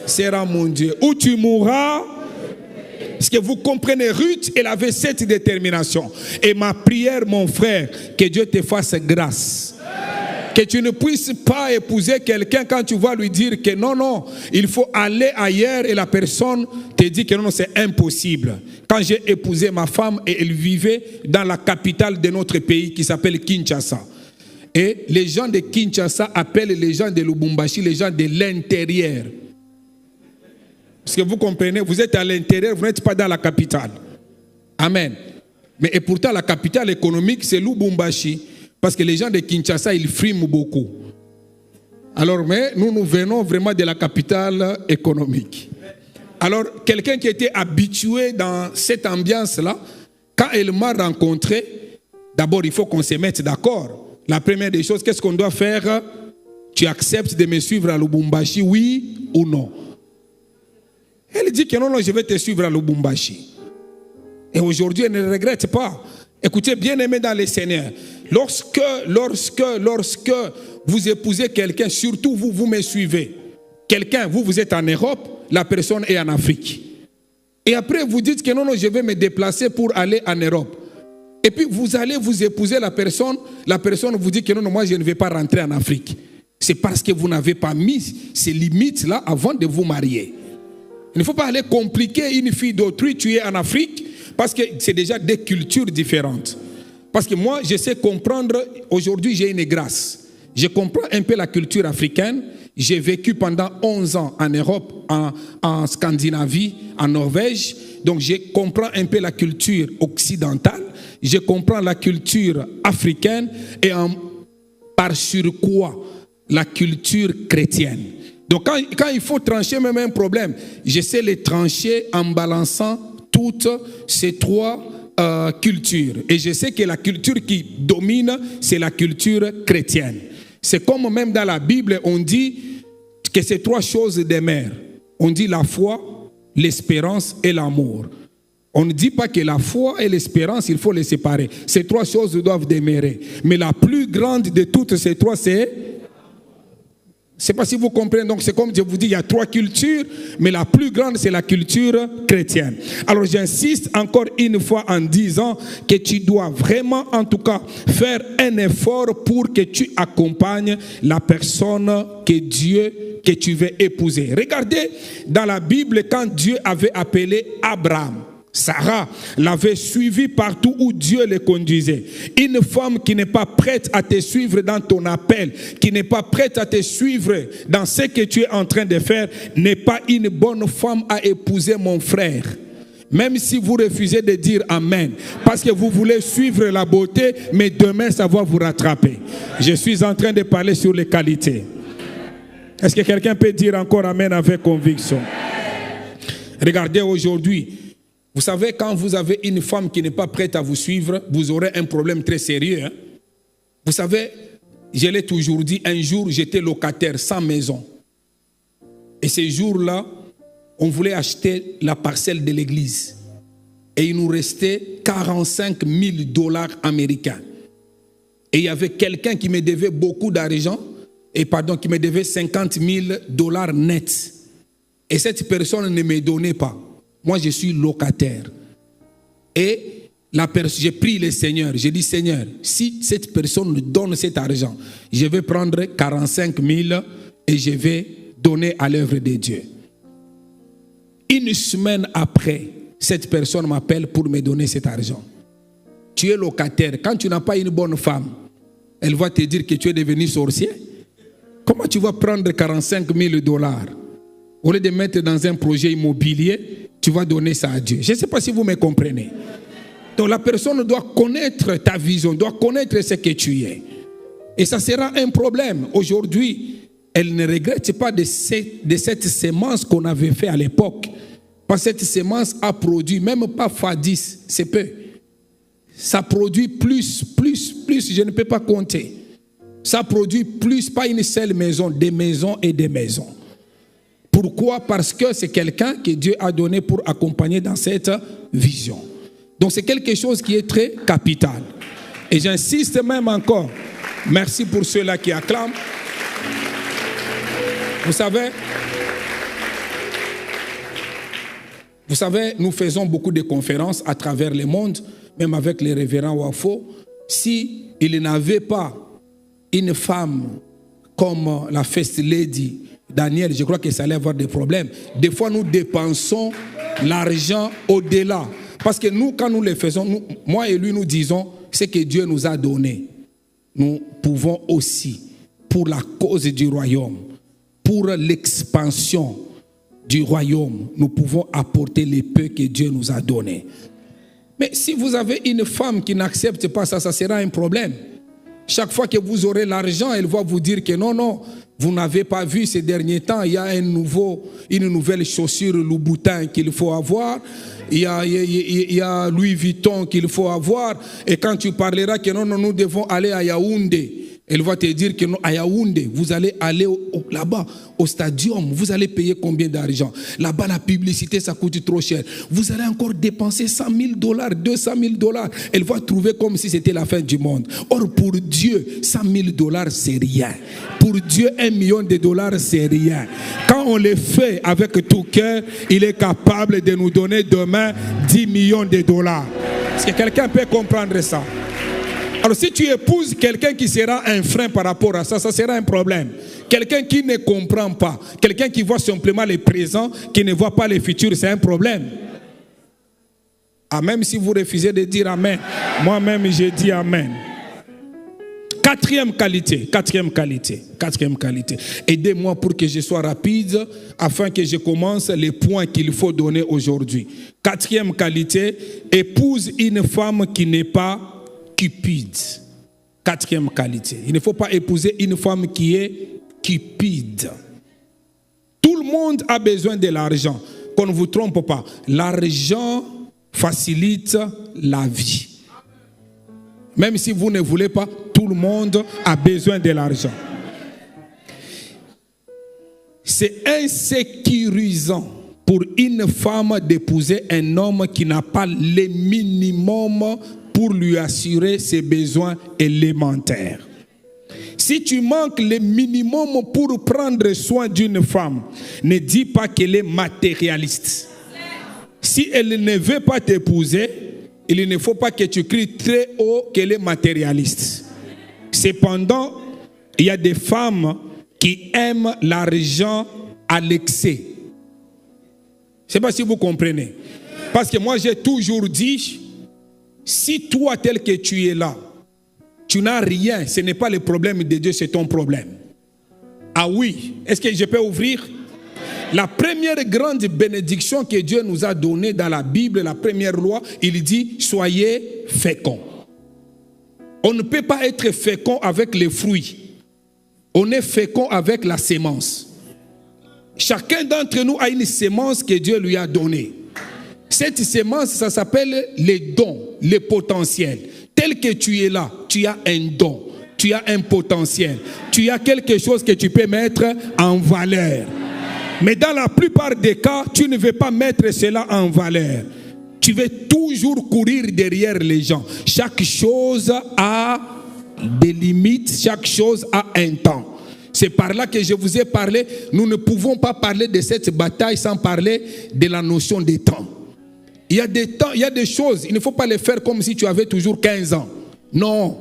sera mon Dieu. Où tu mourras. Est-ce que vous comprenez? Ruth, elle avait cette détermination. Et ma prière, mon frère, que Dieu te fasse grâce. Que tu ne puisses pas épouser quelqu'un quand tu vas lui dire que non, non, il faut aller ailleurs et la personne te dit que non, non, c'est impossible. Quand j'ai épousé ma femme et elle vivait dans la capitale de notre pays qui s'appelle Kinshasa. Et les gens de Kinshasa appellent les gens de Lubumbashi les gens de l'intérieur. Parce que vous comprenez, vous êtes à l'intérieur, vous n'êtes pas dans la capitale. Amen. Mais et pourtant la capitale économique c'est Lubumbashi. Parce que les gens de Kinshasa, ils friment beaucoup. Alors, mais nous venons vraiment de la capitale économique. Alors, quelqu'un qui était habitué dans cette ambiance-là, quand elle m'a rencontré, d'abord, il faut qu'on se mette d'accord. La première des choses, qu'est-ce qu'on doit faire? Tu acceptes de me suivre à Lubumbashi, oui ou non? Elle dit que non, non, je vais te suivre à Lubumbashi. Et aujourd'hui, elle ne regrette pas. Écoutez, bien aimé dans les Seigneurs, lorsque vous épousez quelqu'un, surtout vous me suivez. Quelqu'un, vous êtes en Europe, la personne est en Afrique. Et après, vous dites que non, non, je vais me déplacer pour aller en Europe. Et puis, vous allez vous épouser la personne vous dit que non, non, moi, je ne vais pas rentrer en Afrique. C'est parce que vous n'avez pas mis ces limites-là avant de vous marier. Il ne faut pas aller compliquer une fille d'autrui, tu es en Afrique, parce que c'est déjà des cultures différentes. Parce que moi, je sais comprendre, aujourd'hui j'ai une grâce. Je comprends un peu la culture africaine. J'ai vécu pendant 11 ans en Europe, en Scandinavie, en Norvège. Donc je comprends un peu la culture occidentale. Je comprends la culture africaine et par surcroît la culture chrétienne. Donc quand il faut trancher même un problème, je sais les trancher en balançant toutes ces trois cultures. Et je sais que la culture qui domine, c'est la culture chrétienne. C'est comme même dans la Bible, on dit que c'est trois choses demeurent. On dit la foi, l'espérance et l'amour. On ne dit pas que la foi et l'espérance, il faut les séparer. Ces trois choses doivent demeurer. Mais la plus grande de toutes ces trois, c'est... Je ne sais pas si vous comprenez, donc c'est comme je vous dis, il y a trois cultures, mais la plus grande c'est la culture chrétienne. Alors j'insiste encore une fois en disant que tu dois vraiment en tout cas faire un effort pour que tu accompagnes la personne que tu veux épouser. Regardez dans la Bible quand Dieu avait appelé Abraham. Sarah l'avait suivi partout où Dieu le conduisait. Une femme qui n'est pas prête à te suivre dans ton appel, qui n'est pas prête à te suivre dans ce que tu es en train de faire, n'est pas une bonne femme à épouser, mon frère. Même si vous refusez de dire Amen, parce que vous voulez suivre la beauté, mais demain ça va vous rattraper. Je suis en train de parler sur les qualités. Est-ce que quelqu'un peut dire encore Amen avec conviction? Regardez aujourd'hui, vous savez, quand vous avez une femme qui n'est pas prête à vous suivre, vous aurez un problème très sérieux. Hein? Vous savez, je l'ai toujours dit, un jour j'étais locataire sans maison. Et ce jour-là, on voulait acheter la parcelle de l'église. Et il nous restait 45 000 $ américains. Et il y avait quelqu'un qui me devait beaucoup d'argent, qui me devait 50 000 $ nets. Et cette personne ne me donnait pas. Moi, je suis locataire. Et j'ai prié le Seigneur. J'ai dit, Seigneur, si cette personne me donne cet argent, je vais prendre 45 000 et je vais donner à l'œuvre de Dieu. Une semaine après, cette personne m'appelle pour me donner cet argent. Tu es locataire. Quand tu n'as pas une bonne femme, elle va te dire que tu es devenu sorcier. Comment tu vas prendre 45 000 $? Au lieu de mettre dans un projet immobilier, tu vas donner ça à Dieu. Je ne sais pas si vous me comprenez. Donc la personne doit connaître ta vision, doit connaître ce que tu es. Et ça sera un problème. Aujourd'hui, elle ne regrette pas de cette sémence qu'on avait fait à l'époque. Parce que cette sémence a produit, même pas x10, c'est peu. Ça produit plus, je ne peux pas compter. Ça produit plus, pas une seule maison, des maisons et des maisons. Pourquoi? Parce que c'est quelqu'un que Dieu a donné pour accompagner dans cette vision. Donc c'est quelque chose qui est très capital. Et j'insiste même encore. Merci pour ceux-là qui acclament. Vous savez, nous faisons beaucoup de conférences à travers le monde, même avec les révérends Wafo. Si il n'avait pas une femme comme la First Lady Daniel, je crois que ça allait avoir des problèmes. Des fois, nous dépensons l'argent au-delà. Parce que nous, quand nous le faisons, moi et lui, nous disons ce que Dieu nous a donné. Nous pouvons aussi, pour la cause du royaume, pour l'expansion du royaume, nous pouvons apporter les peu que Dieu nous a donnés. Mais si vous avez une femme qui n'accepte pas ça, ça sera un problème. Chaque fois que vous aurez l'argent, elle va vous dire que non, vous n'avez pas vu ces derniers temps, il y a une nouvelle chaussure Louboutin qu'il faut avoir, il y a Louis Vuitton qu'il faut avoir, et quand tu parleras que non, nous devons aller à Yaoundé, elle va te dire que non, à Yaoundé, vous allez aller là-bas, au stadium, vous allez payer combien d'argent? Là-bas, la publicité, ça coûte trop cher. Vous allez encore dépenser 100 000 $, 200 000 $. Elle va trouver comme si c'était la fin du monde. Or, pour Dieu, 100 000 $, c'est rien. Pour Dieu, 1 million de $, c'est rien. Quand on le fait avec tout cœur, il est capable de nous donner demain 10 millions de $. Est-ce que quelqu'un peut comprendre ça? Alors si tu épouses quelqu'un qui sera un frein par rapport à ça, ça sera un problème. Quelqu'un qui ne comprend pas, quelqu'un qui voit simplement les présents, qui ne voit pas les futurs, c'est un problème. Ah, même si vous refusez de dire Amen, moi-même je dis Amen. Quatrième qualité. Aidez-moi pour que je sois rapide, afin que je commence les points qu'il faut donner aujourd'hui. Quatrième qualité, épouse une femme qui n'est pas cupide. Quatrième qualité. Il ne faut pas épouser une femme qui est cupide. Tout le monde a besoin de l'argent. Qu'on ne vous trompe pas. L'argent facilite la vie. Même si vous ne voulez pas, tout le monde a besoin de l'argent. C'est insécurisant pour une femme d'épouser un homme qui n'a pas le minimum pour lui assurer ses besoins élémentaires. Si tu manques le minimum pour prendre soin d'une femme, ne dis pas qu'elle est matérialiste. Si elle ne veut pas t'épouser, il ne faut pas que tu cries très haut qu'elle est matérialiste. Cependant, il y a des femmes qui aiment l'argent à l'excès. Je ne sais pas si vous comprenez. Parce que moi, j'ai toujours dit, si toi, tel que tu es là, tu n'as rien, ce n'est pas le problème de Dieu, c'est ton problème. Ah oui, est-ce que je peux ouvrir? La première grande bénédiction que Dieu nous a donnée dans la Bible, la première loi, il dit, soyez féconds. On ne peut pas être fécond avec les fruits. On est fécond avec la sémence. Chacun d'entre nous a une sémence que Dieu lui a donnée. Cette sémence, ça s'appelle les dons, les potentiels. Tel que tu es là, tu as un don, tu as un potentiel, tu as quelque chose que tu peux mettre en valeur. Mais dans la plupart des cas, tu ne veux pas mettre cela en valeur. Tu veux toujours courir derrière les gens. Chaque chose a des limites, chaque chose a un temps. C'est par là que je vous ai parlé. Nous ne pouvons pas parler de cette bataille sans parler de la notion des temps. Il y a des temps, il y a des choses, il ne faut pas les faire comme si tu avais toujours 15 ans. Non.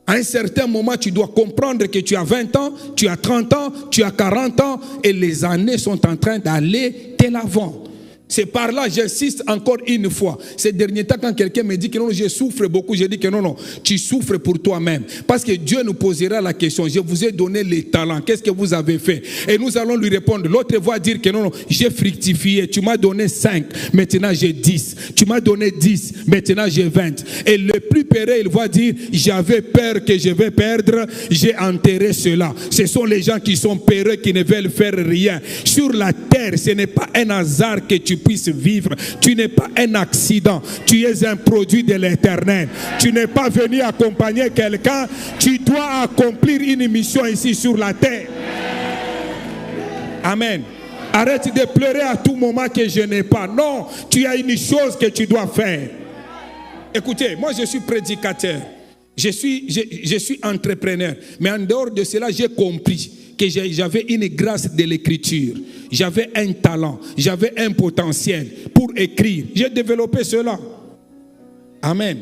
À un certain moment, tu dois comprendre que tu as 20 ans, tu as 30 ans, tu as 40 ans et les années sont en train d'aller de l'avant. C'est par là, j'insiste encore une fois. Ces derniers temps, quand quelqu'un me dit que non, je souffre beaucoup, je dis que non, tu souffres pour toi-même. Parce que Dieu nous posera la question, je vous ai donné les talents, qu'est-ce que vous avez fait? Et nous allons lui répondre. L'autre va dire que non, j'ai fructifié, tu m'as donné 5, maintenant j'ai 10. Tu m'as donné 10, maintenant j'ai 20. Et le plus peureux, il va dire, j'avais peur que je vais perdre, j'ai enterré cela. Ce sont les gens qui sont peureux, qui ne veulent faire rien. Sur la terre, ce n'est pas un hasard que tu puisses vivre. Tu n'es pas un accident. Tu es un produit de l'Éternel. Tu n'es pas venu accompagner quelqu'un. Tu dois accomplir une mission ici sur la terre. Amen. Arrête de pleurer à tout moment que je n'ai pas. Non, tu as une chose que tu dois faire. Écoutez, moi je suis prédicateur. Je suis entrepreneur. Mais en dehors de cela, j'ai compris que j'avais une grâce de l'écriture. J'avais un talent. J'avais un potentiel pour écrire. J'ai développé cela. Amen.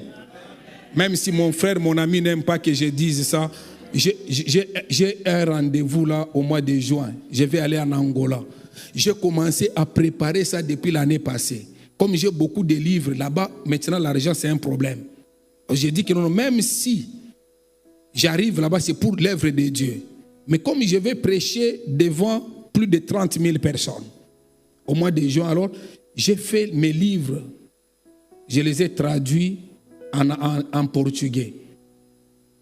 Même si mon frère, mon ami n'aime pas que je dise ça, j'ai un rendez-vous là au mois de juin. Je vais aller en Angola. J'ai commencé à préparer ça depuis l'année passée. Comme j'ai beaucoup de livres là-bas, maintenant l'argent c'est un problème. J'ai dit que non, même si j'arrive là-bas, c'est pour l'œuvre de Dieu. Mais comme je vais prêcher devant plus de 30 000 personnes, au mois de juin, alors, j'ai fait mes livres. Je les ai traduits en portugais.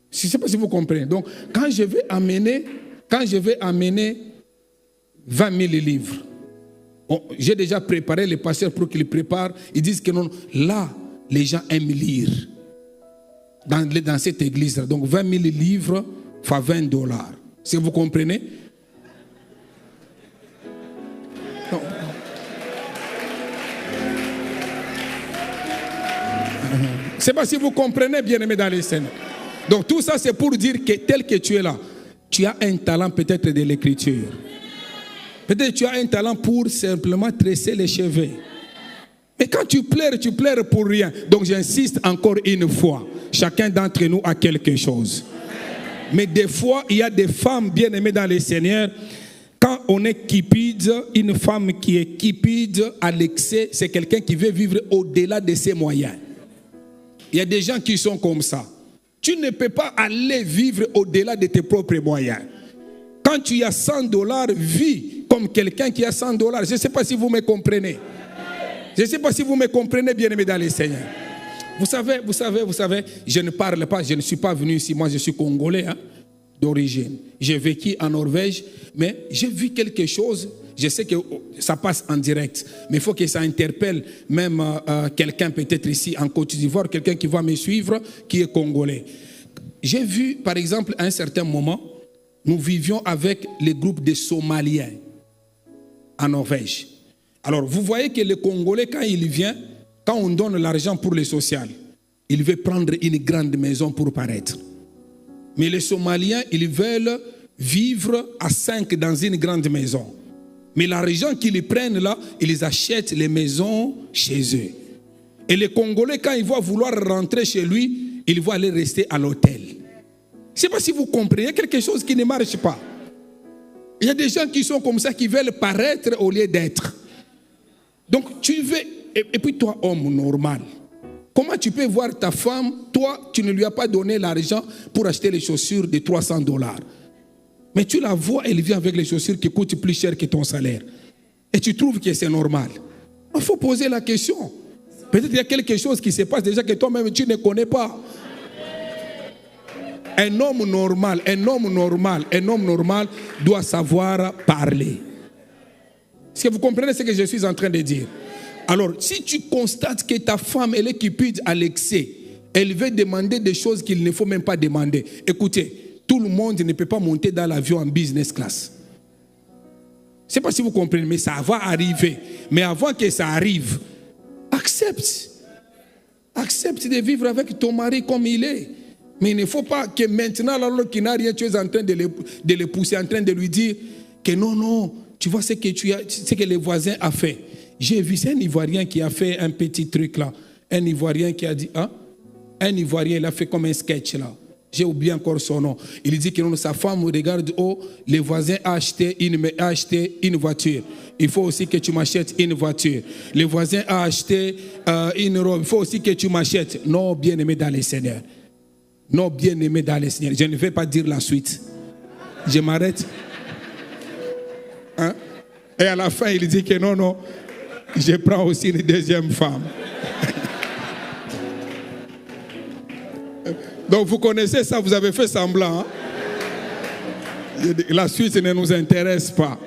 Je ne sais pas si vous comprenez. Donc, quand je vais amener 20 000 livres, j'ai déjà préparé les pasteurs pour qu'ils préparent. Ils disent que non, là, les gens aiment lire. Dans cette église. Donc 20 000 livres, fois $20. Si vous comprenez? Non. Je ne sais pas si vous comprenez, bien-aimés dans les scènes. Donc tout ça, c'est pour dire que tel que tu es là, tu as un talent peut-être de l'écriture. Peut-être tu as un talent pour simplement tresser les cheveux. Mais quand tu pleures pour rien. Donc j'insiste encore une fois. Chacun d'entre nous a quelque chose. Mais des fois, il y a des femmes bien aimées dans le Seigneur. Quand on est cupide, une femme qui est cupide à l'excès, c'est quelqu'un qui veut vivre au-delà de ses moyens. Il y a des gens qui sont comme ça. Tu ne peux pas aller vivre au-delà de tes propres moyens. Quand tu as $100, vis comme quelqu'un qui a $100. Je ne sais pas si vous me comprenez. Je ne sais pas si vous me comprenez, bien-aimés dans le Seigneur. Vous savez, je ne parle pas, je ne suis pas venu ici, moi je suis congolais d'origine. J'ai vécu en Norvège, mais j'ai vu quelque chose, je sais que ça passe en direct, mais il faut que ça interpelle même quelqu'un peut-être ici en Côte d'Ivoire, quelqu'un qui va me suivre, qui est congolais. J'ai vu, par exemple, à un certain moment, nous vivions avec les groupes de Somaliens en Norvège. Alors, vous voyez que le Congolais, quand il vient, quand on donne l'argent pour le social, il veut prendre une grande maison pour paraître. Mais les Somaliens, ils veulent vivre à 5 dans une grande maison. Mais l'argent qu'ils prennent là, ils achètent les maisons chez eux. Et les Congolais, quand ils vont vouloir rentrer chez lui, ils vont aller rester à l'hôtel. Je ne sais pas si vous comprenez, il y a quelque chose qui ne marche pas. Il y a des gens qui sont comme ça, qui veulent paraître au lieu d'être. Donc tu veux et puis toi, homme normal, comment tu peux voir ta femme, toi, tu ne lui as pas donné l'argent pour acheter les chaussures de $300. Mais tu la vois, elle vient avec les chaussures qui coûtent plus cher que ton salaire. Et tu trouves que c'est normal. Il faut poser la question. Peut-être qu'il y a quelque chose qui se passe déjà que toi-même tu ne connais pas. Un homme normal doit savoir parler. Est-ce que vous comprenez ce que je suis en train de dire? Alors, si tu constates que ta femme, elle est cupide à l'excès, elle veut demander des choses qu'il ne faut même pas demander. Écoutez, tout le monde ne peut pas monter dans l'avion en business class. Je ne sais pas si vous comprenez, mais ça va arriver. Mais avant que ça arrive, accepte. Accepte de vivre avec ton mari comme il est. Mais il ne faut pas que maintenant, alors qu'il n'a rien, tu es en train de le pousser, en train de lui dire que non, tu vois ce que le voisin a fait. J'ai vu, c'est un Ivoirien qui a fait un petit truc là. Un Ivoirien qui a dit, un Ivoirien, il a fait comme un sketch là. J'ai oublié encore son nom. Il dit que non, sa femme regarde, le voisin a acheté une voiture. Il faut aussi que tu m'achètes une voiture. Le voisin a acheté une robe. Il faut aussi que tu m'achètes. Non, bien-aimé dans le Seigneur. Non, bien-aimé dans le Seigneur. Je ne vais pas dire la suite. Je m'arrête. Et à la fin, il dit que non, je prends aussi une deuxième femme. Donc vous connaissez ça, vous avez fait semblant. La suite ne nous intéresse pas.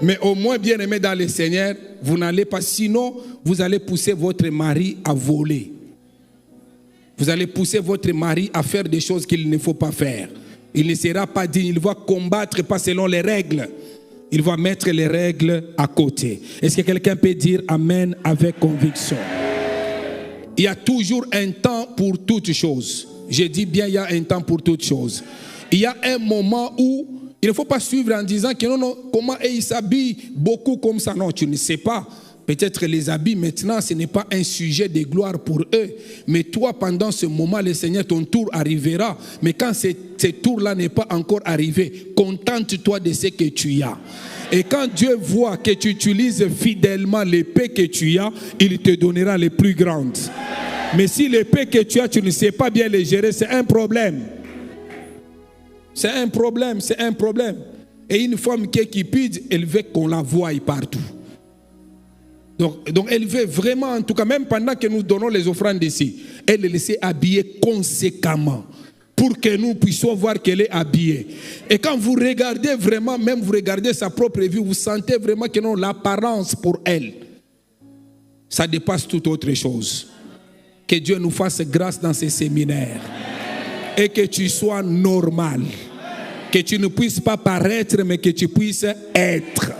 Mais au moins, bien aimé dans le Seigneur, vous n'allez pas, sinon vous allez pousser votre mari à voler. Vous allez pousser votre mari à faire des choses qu'il ne faut pas faire. Il ne sera pas digne, il va combattre pas selon les règles. Il va mettre les règles à côté. Est-ce que quelqu'un peut dire Amen avec conviction? Il y a toujours un temps pour toutes choses. Je dis bien, il y a un temps pour toutes choses. Il y a un moment où il ne faut pas suivre en disant que non, comment ils s'habillent beaucoup comme ça. Non, tu ne sais pas. Peut-être les habits maintenant, ce n'est pas un sujet de gloire pour eux. Mais toi, pendant ce moment, le Seigneur, ton tour arrivera. Mais quand ce tour-là n'est pas encore arrivé, contente-toi de ce que tu as. Et quand Dieu voit que tu utilises fidèlement l'épée que tu as, il te donnera les plus grandes. Mais si l'épée que tu as, tu ne sais pas bien les gérer, c'est un problème. C'est un problème. Et une femme qui est cupide, elle veut qu'on la voie partout. Donc elle veut vraiment, en tout cas, même pendant que nous donnons les offrandes ici, elle les laisse habiller conséquemment pour que nous puissions voir qu'elle est habillée. Et quand vous regardez vraiment, même vous regardez sa propre vie, vous sentez vraiment que non, l'apparence pour elle, ça dépasse toute autre chose. Que Dieu nous fasse grâce dans ces séminaires. Et que tu sois normal. Que tu ne puisses pas paraître, mais que tu puisses être.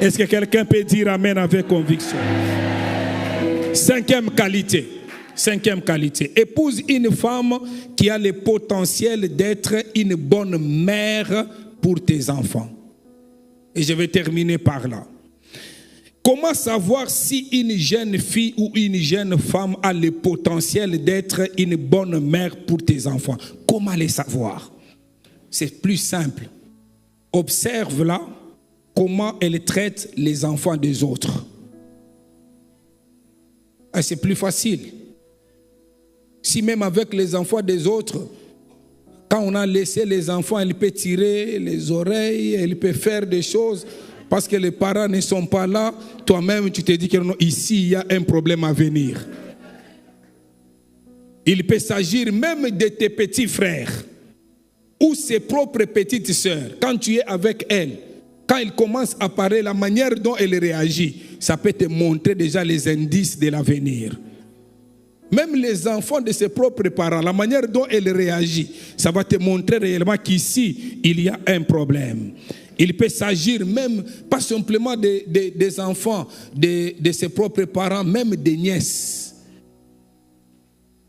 Est-ce que quelqu'un peut dire Amen avec conviction? Cinquième qualité. Épouse une femme qui a le potentiel d'être une bonne mère pour tes enfants. Et je vais terminer par là. Comment savoir si une jeune fille ou une jeune femme a le potentiel d'être une bonne mère pour tes enfants? Comment les savoir? C'est plus simple. Observe-la comment elle traite les enfants des autres. Et c'est plus facile. Si même avec les enfants des autres, quand on a laissé les enfants, elle peut tirer les oreilles, elle peut faire des choses. Parce que les parents ne sont pas là, toi-même tu te dis que non, ici il y a un problème à venir. Il peut s'agir même de tes petits frères ou ses propres petites sœurs. Quand tu es avec elles, quand ils commencent à parler, la manière dont elle réagit, ça peut te montrer déjà les indices de l'avenir. Même les enfants de ses propres parents, la manière dont elle réagit, ça va te montrer réellement qu'ici, il y a un problème. Il peut s'agir même, pas simplement des enfants de ses propres parents, même des nièces.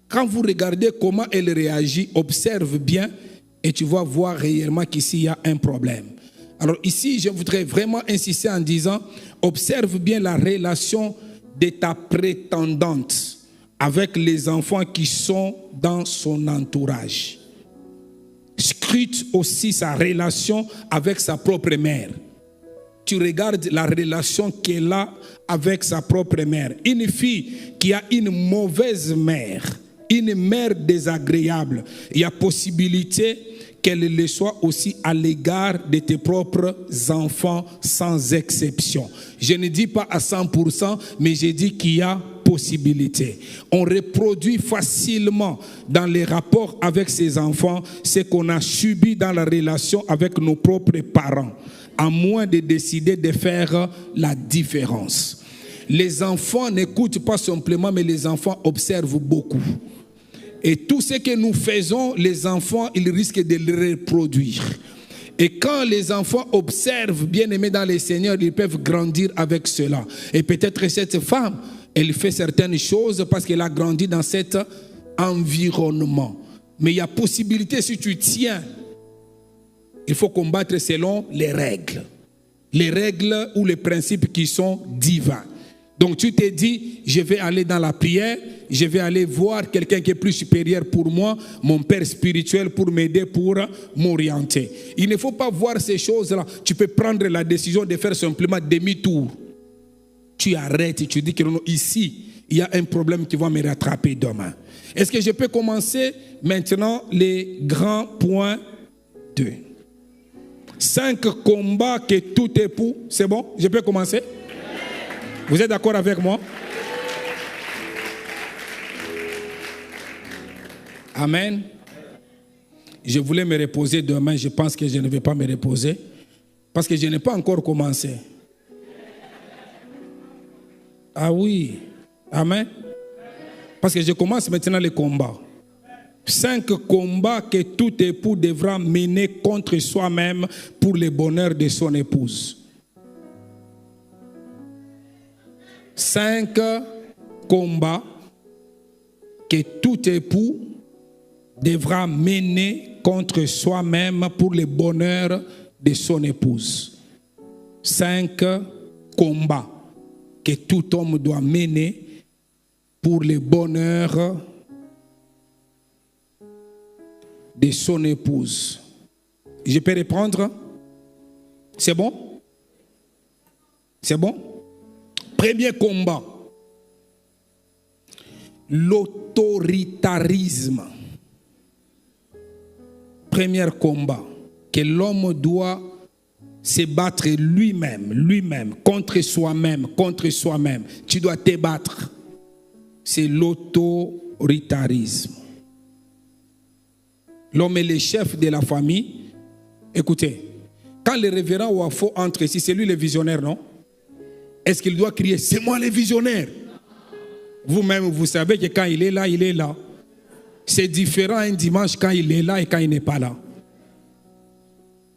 Quand vous regardez comment elle réagit, observe bien et tu vas voir réellement qu'ici il y a un problème. Alors ici, je voudrais vraiment insister en disant, observe bien la relation de ta prétendante avec les enfants qui sont dans son entourage. Scrute aussi sa relation avec sa propre mère. tu regardes la relation qu'elle a avec sa propre mère. Une fille qui a une mauvaise mère, une mère désagréable, il y a possibilité qu'elle le soit aussi à l'égard de tes propres enfants sans exception. Je ne dis pas à 100%, mais je dis qu'il y a possibilité. On reproduit facilement dans les rapports avec ses enfants ce qu'on a subi dans la relation avec nos propres parents, à moins de décider de faire la différence. Les enfants n'écoutent pas simplement, mais les enfants observent beaucoup. Et tout ce que nous faisons, les enfants, ils risquent de le reproduire. Et quand les enfants observent, bien aimés dans le Seigneur, ils peuvent grandir avec cela. Et peut-être cette femme, elle fait certaines choses parce qu'elle a grandi dans cet environnement. Mais il y a possibilité, si tu tiens, il faut combattre selon les règles. Les règles ou les principes qui sont divins. Donc tu te dis, je vais aller dans la prière, je vais aller voir quelqu'un qui est plus supérieur pour moi, mon père spirituel, pour m'aider, pour m'orienter. Il ne faut pas voir ces choses-là. Tu peux prendre la décision de faire simplement demi-tour. Tu arrêtes et tu dis que non, ici, il y a un problème qui va me rattraper demain. Est-ce que je peux commencer maintenant les grands points 2? 5 combats que tout époux, c'est bon? Je peux commencer? Vous êtes d'accord avec moi? Amen. Je voulais me reposer demain, je pense que je ne vais pas me reposer parce que je n'ai pas encore commencé. Ah oui. Amen. Parce que je commence maintenant les combats. 5 combats que tout époux devra mener contre soi-même pour le bonheur de son épouse. 5 combats que tout époux devra mener contre soi-même pour le bonheur de son épouse. 5 combats que tout homme doit mener pour le bonheur de son épouse. Je peux répondre? C'est bon? C'est bon? Premier combat. L'autoritarisme. Premier combat. Que l'homme doit se battre lui-même, contre soi-même. Tu dois te battre. C'est l'autoritarisme. L'homme est le chef de la famille. Écoutez, quand le révérend Wafo entre ici, c'est lui le visionnaire, non? Est-ce qu'il doit crier, c'est moi le visionnaire? Vous-même, vous savez que quand il est là, il est là. C'est différent un dimanche quand il est là et quand il n'est pas là.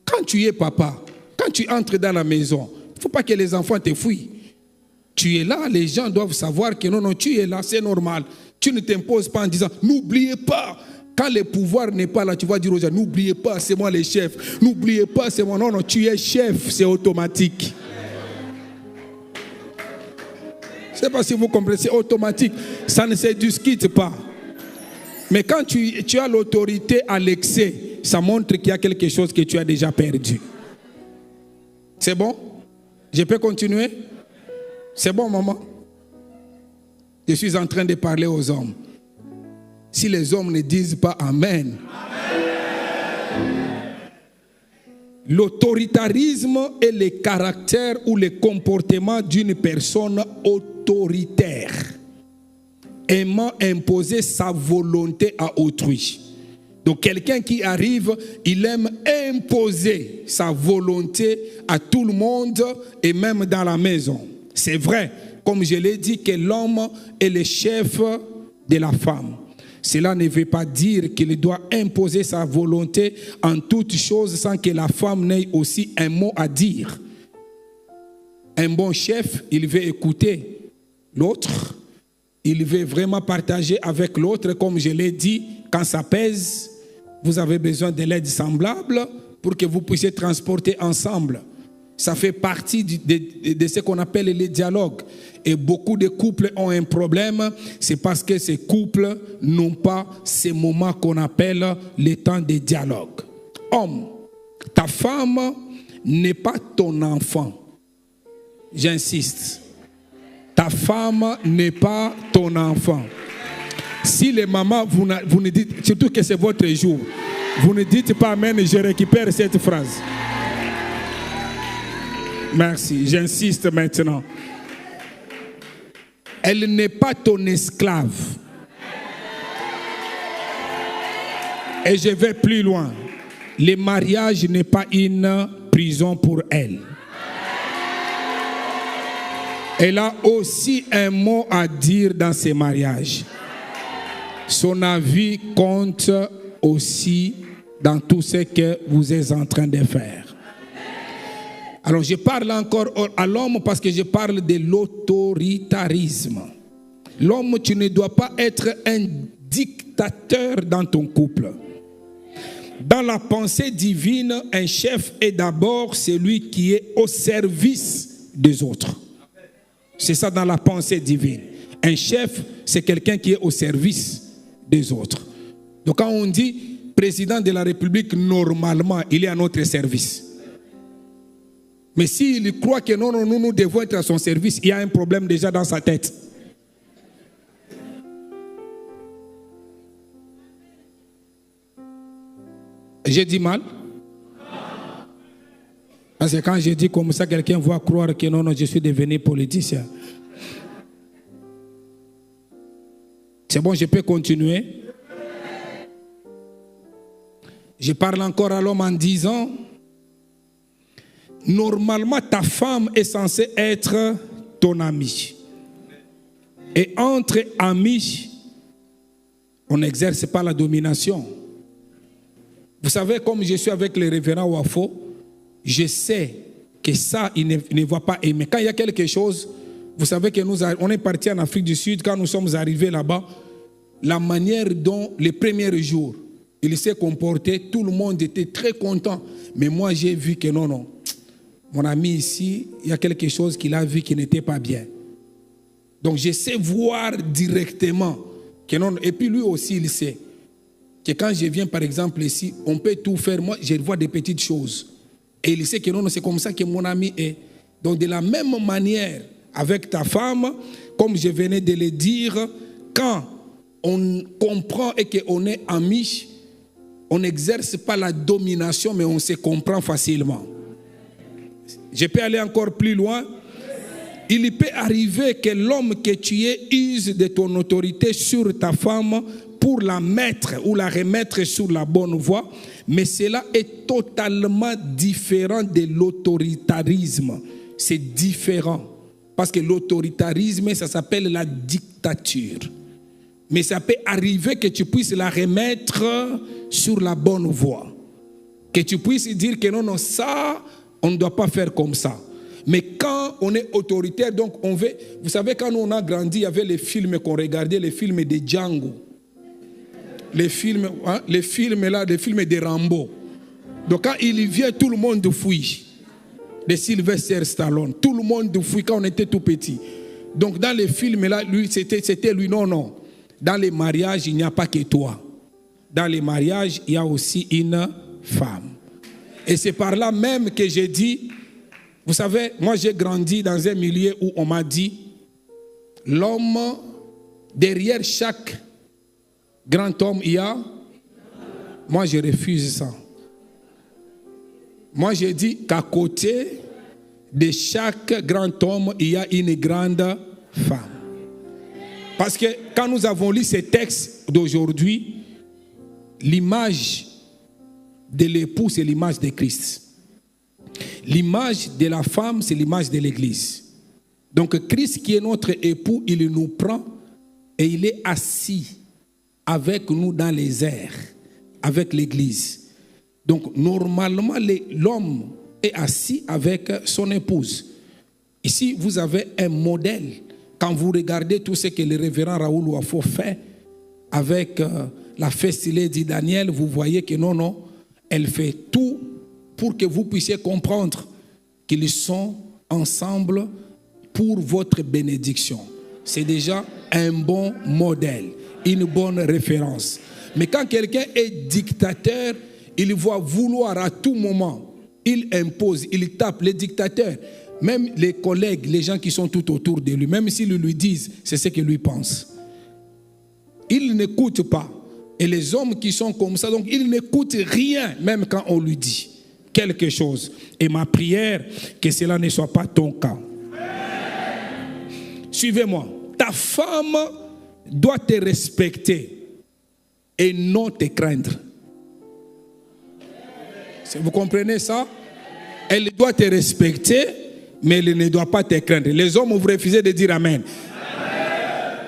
Quand tu es papa, quand tu entres dans la maison, il ne faut pas que les enfants te fouillent. Tu es là, les gens doivent savoir que non, tu es là, c'est normal. Tu ne t'imposes pas en disant, n'oubliez pas. Quand le pouvoir n'est pas là, tu vas dire aux gens, n'oubliez pas, c'est moi le chef. N'oubliez pas, c'est moi. Non, tu es chef, c'est automatique. Je ne sais pas si vous comprenez, c'est automatique. Ça ne se discute pas. Mais quand tu as l'autorité à l'excès, ça montre qu'il y a quelque chose que tu as déjà perdu. C'est bon? Je peux continuer? C'est bon, maman? Je suis en train de parler aux hommes. Si les hommes ne disent pas Amen. L'autoritarisme est le caractère ou le comportement d'une personne autoritaire, aimant imposer sa volonté à autrui. Donc quelqu'un qui arrive, il aime imposer sa volonté à tout le monde et même dans la maison. C'est vrai, comme je l'ai dit, que l'homme est le chef de la femme. Cela ne veut pas dire qu'il doit imposer sa volonté en toutes choses sans que la femme n'ait aussi un mot à dire. Un bon chef, il veut écouter l'autre. Il veut vraiment partager avec l'autre. Comme je l'ai dit, quand ça pèse, vous avez besoin de l'aide semblable pour que vous puissiez transporter ensemble. Ça fait partie de ce qu'on appelle les dialogues. Et beaucoup de couples ont un problème, c'est parce que ces couples n'ont pas ces moments qu'on appelle les temps de dialogue. Homme, ta femme n'est pas ton enfant. J'insiste. Ta femme n'est pas ton enfant. Si les mamans, vous ne dites, surtout que c'est votre jour, vous ne dites pas amen, je récupère cette phrase. Merci, j'insiste maintenant. Elle n'est pas ton esclave. Et je vais plus loin. Le mariage n'est pas une prison pour elle. Elle a aussi un mot à dire dans ces mariages. Son avis compte aussi dans tout ce que vous êtes en train de faire. Alors je parle encore à l'homme parce que je parle de l'autoritarisme. L'homme, tu ne dois pas être un dictateur dans ton couple. Dans la pensée divine, un chef est d'abord celui qui est au service des autres. C'est ça dans la pensée divine. Un chef, c'est quelqu'un qui est au service des autres. Donc quand on dit président de la République, normalement, il est à notre service. Mais s'il croit que non, nous devons être à son service, il y a un problème déjà dans sa tête. J'ai dit mal? Parce que quand je dis comme ça, quelqu'un va croire que non, je suis devenu politicien. C'est bon, je peux continuer? Je parle encore à l'homme en disant, normalement, ta femme est censée être ton ami. Et entre amis, on n'exerce pas la domination. Vous savez, comme je suis avec le révérend Wafo, je sais que ça, il ne va pas aimer. Quand il y a quelque chose, vous savez que on est parti en Afrique du Sud, quand nous sommes arrivés là-bas, la manière dont les premiers jours, il s'est comporté, tout le monde était très content. Mais moi, j'ai vu que non. Mon ami ici, il y a quelque chose qu'il a vu qui n'était pas bien. Donc, je sais voir directement que non. Et puis lui aussi, il sait que quand je viens, par exemple, ici, on peut tout faire. Moi, je vois des petites choses. Et il sait que non, c'est comme ça que mon ami est. Donc, de la même manière, avec ta femme, comme je venais de le dire, quand on comprend et qu'on est amis, on n'exerce pas la domination, mais on se comprend facilement. Je peux aller encore plus loin. Il peut arriver que l'homme que tu es use de ton autorité sur ta femme pour la mettre ou la remettre sur la bonne voie, mais cela est totalement différent de l'autoritarisme. C'est différent. Parce que l'autoritarisme, ça s'appelle la dictature. Mais ça peut arriver que tu puisses la remettre sur la bonne voie. Que tu puisses dire que non, ça, on ne doit pas faire comme ça. Mais quand on est autoritaire, donc on veut... Vous savez, quand on a grandi, il y avait les films qu'on regardait, les films de Django. Les films de Rambo. Donc quand il vient, tout le monde fuit. De Sylvester Stallone. Tout le monde fuit quand on était tout petit. Donc dans les films là, lui, c'était lui, non. Dans les mariages, il n'y a pas que toi. Dans les mariages, il y a aussi une femme. Et c'est par là même que j'ai dit, vous savez, moi j'ai grandi dans un milieu où on m'a dit, l'homme, derrière chaque grand homme, il y a... Moi je refuse ça. Moi j'ai dit qu'à côté de chaque grand homme, il y a une grande femme. Parce que quand nous avons lu ces textes d'aujourd'hui, l'image de l'époux, c'est l'image de Christ. L'image de la femme, c'est l'image de l'Église. Donc Christ qui est notre époux, il nous prend et il est assis avec nous dans les airs, avec l'Église. Donc normalement, l'homme est assis avec son épouse. Ici, vous avez un modèle. Quand vous regardez tout ce que le révérend Raoul Wafo fait avec la First Lady Daniel, vous voyez que non, elle fait tout pour que vous puissiez comprendre qu'ils sont ensemble pour votre bénédiction. C'est déjà un bon modèle, une bonne référence. Mais quand quelqu'un est dictateur, il va vouloir à tout moment, il impose, il tape les dictateurs. même les collègues, les gens qui sont tout autour de lui, même s'ils lui disent, c'est ce que lui pense. Il n'écoute pas. Et les hommes qui sont comme ça, donc ils n'écoutent rien, même quand on lui dit quelque chose. Et ma prière, que cela ne soit pas ton cas. Suivez-moi. Ta femme doit te respecter et non te craindre. Vous comprenez ça? Elle doit te respecter, mais elle ne doit pas te craindre. Les hommes, vous refusez de dire Amen.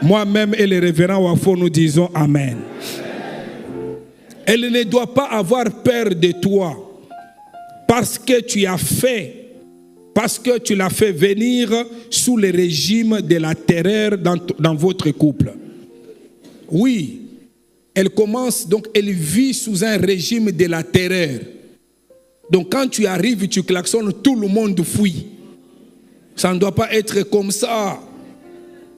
Moi-même et les révérends Wafo, nous disons Amen. Elle ne doit pas avoir peur de toi parce que tu as fait, parce que tu l'as fait venir sous le régime de la terreur dans votre couple. Oui, elle commence, donc elle vit sous un régime de la terreur. Donc quand tu arrives, tu klaxonnes, tout le monde fuit. Ça ne doit pas être comme ça.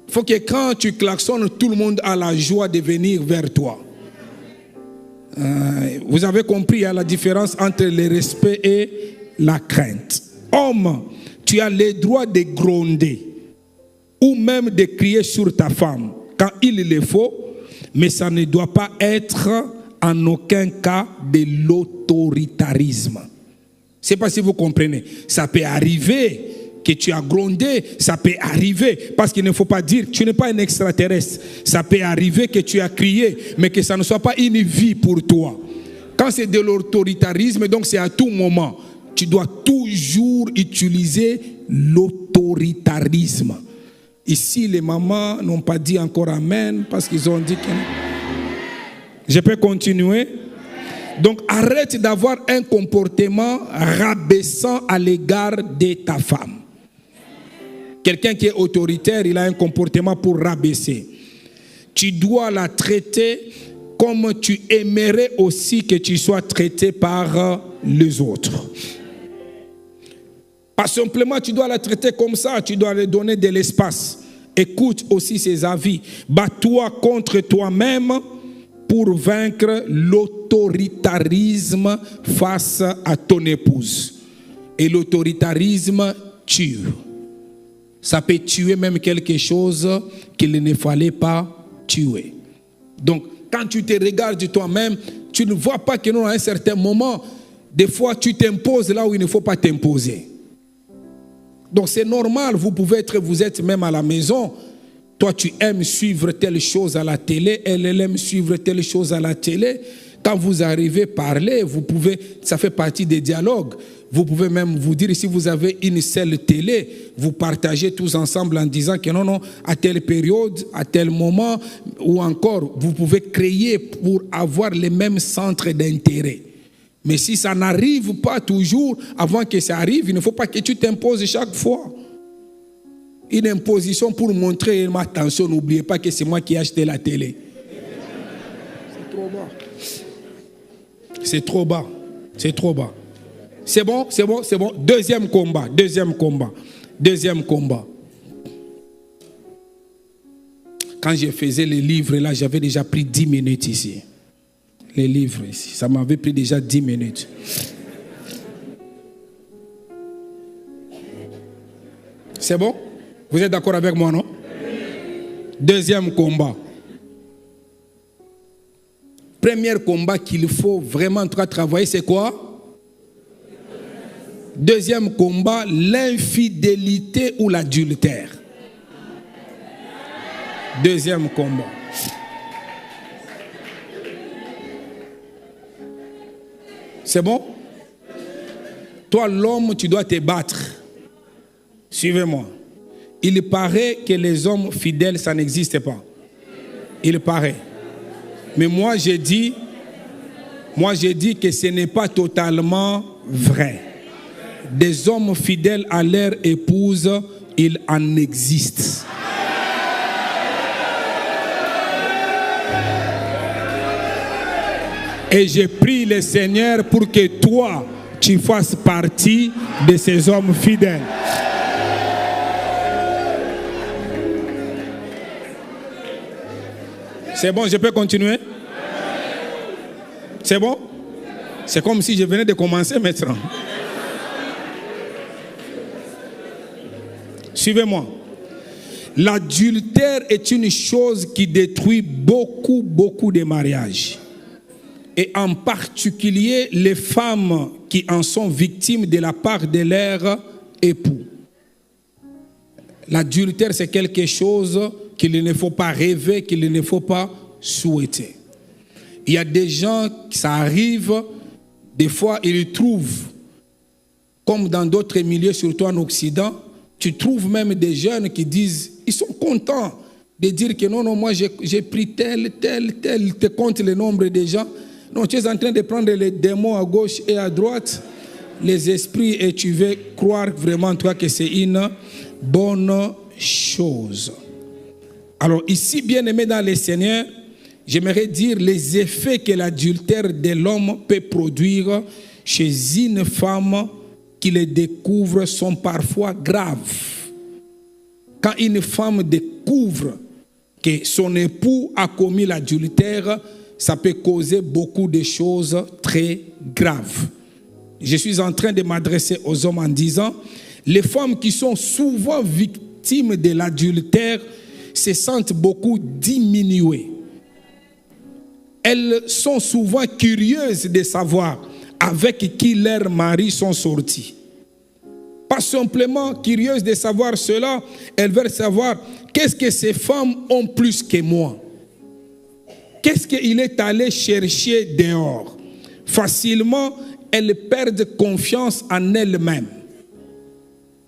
Il faut que quand tu klaxonnes, tout le monde a la joie de venir vers toi. Vous avez compris la différence entre le respect et la crainte. Homme, tu as le droit de gronder ou même de crier sur ta femme quand il le faut, mais ça ne doit pas être en aucun cas de l'autoritarisme. Je ne sais pas si vous comprenez. Ça peut arriver que tu as grondé, ça peut arriver, parce qu'il ne faut pas dire, tu n'es pas un extraterrestre. Ça peut arriver que tu as crié, mais que ça ne soit pas une vie pour toi. Quand c'est de l'autoritarisme, donc c'est à tout moment. Tu dois toujours utiliser l'autoritarisme. Ici, les mamans n'ont pas dit encore Amen, parce qu'ils ont dit que... Je peux continuer? Donc arrête d'avoir un comportement rabaissant à l'égard de ta femme. Quelqu'un qui est autoritaire, il a un comportement pour rabaisser. Tu dois la traiter comme tu aimerais aussi que tu sois traité par les autres. Pas simplement tu dois la traiter comme ça, tu dois lui donner de l'espace. Écoute aussi ses avis. Bats-toi contre toi-même pour vaincre l'autoritarisme face à ton épouse. Et l'autoritarisme tue. Ça peut tuer même quelque chose qu'il ne fallait pas tuer. Donc, quand tu te regardes toi-même, tu ne vois pas que non, à un certain moment, des fois, tu t'imposes là où il ne faut pas t'imposer. Donc, c'est normal, vous êtes même à la maison. Toi, tu aimes suivre telle chose à la télé, elle aime suivre telle chose à la télé. Quand vous arrivez à parler, ça fait partie des dialogues. Vous pouvez même vous dire, si vous avez une seule télé, vous partagez tous ensemble en disant que non, à telle période, à tel moment, ou encore, vous pouvez créer pour avoir les mêmes centres d'intérêt. Mais si ça n'arrive pas toujours, avant que ça arrive, il ne faut pas que tu t'imposes chaque fois. Une imposition pour montrer, attention, n'oubliez pas que c'est moi qui ai acheté la télé. C'est trop bas. C'est trop bas. C'est trop bas. C'est bon, c'est bon, c'est bon. Deuxième combat. Quand je faisais les livres, là, j'avais déjà pris 10 minutes ici. Les livres ici, ça m'avait pris déjà 10 minutes. C'est bon? Vous êtes d'accord avec moi, non? Deuxième combat. Premier combat qu'il faut vraiment en tout cas travailler, c'est quoi? Deuxième combat, l'infidélité ou l'adultère. Deuxième combat. C'est bon? Toi, l'homme, tu dois te battre. Suivez-moi. Il paraît que les hommes fidèles, ça n'existe pas. Il paraît. Mais moi, j'ai dit que ce n'est pas totalement vrai. Des hommes fidèles à leur épouse, il en existe. Et j'ai prié le Seigneur pour que toi, tu fasses partie de ces hommes fidèles. C'est bon, je peux continuer? C'est bon? C'est comme si je venais de commencer maintenant. Suivez-moi. L'adultère est une chose qui détruit beaucoup de mariages. Et en particulier les femmes qui en sont victimes de la part de leur époux. L'adultère, c'est quelque chose qu'il ne faut pas rêver, qu'il ne faut pas souhaiter. Il y a des gens, ça arrive, des fois ils trouvent, comme dans d'autres milieux, surtout en Occident, tu trouves même des jeunes qui disent, ils sont contents de dire que non, moi j'ai pris tel, te compte le nombre de gens. Non, tu es en train de prendre les démons à gauche et à droite, les esprits, et tu veux croire vraiment, toi, que c'est une bonne chose. Alors ici, bien-aimé dans le Seigneur, j'aimerais dire les effets que l'adultère de l'homme peut produire chez une femme qui les découvre sont parfois graves. Quand une femme découvre que son époux a commis l'adultère, ça peut causer beaucoup de choses très graves. Je suis en train de m'adresser aux hommes en disant, les femmes qui sont souvent victimes de l'adultère se sentent beaucoup diminuées. Elles sont souvent curieuses de savoir avec qui leurs maris sont sortis. Pas simplement curieuses de savoir cela, elles veulent savoir qu'est-ce que ces femmes ont plus que moi. Qu'est-ce qu'il est allé chercher dehors? Facilement, elles perdent confiance en elles-mêmes.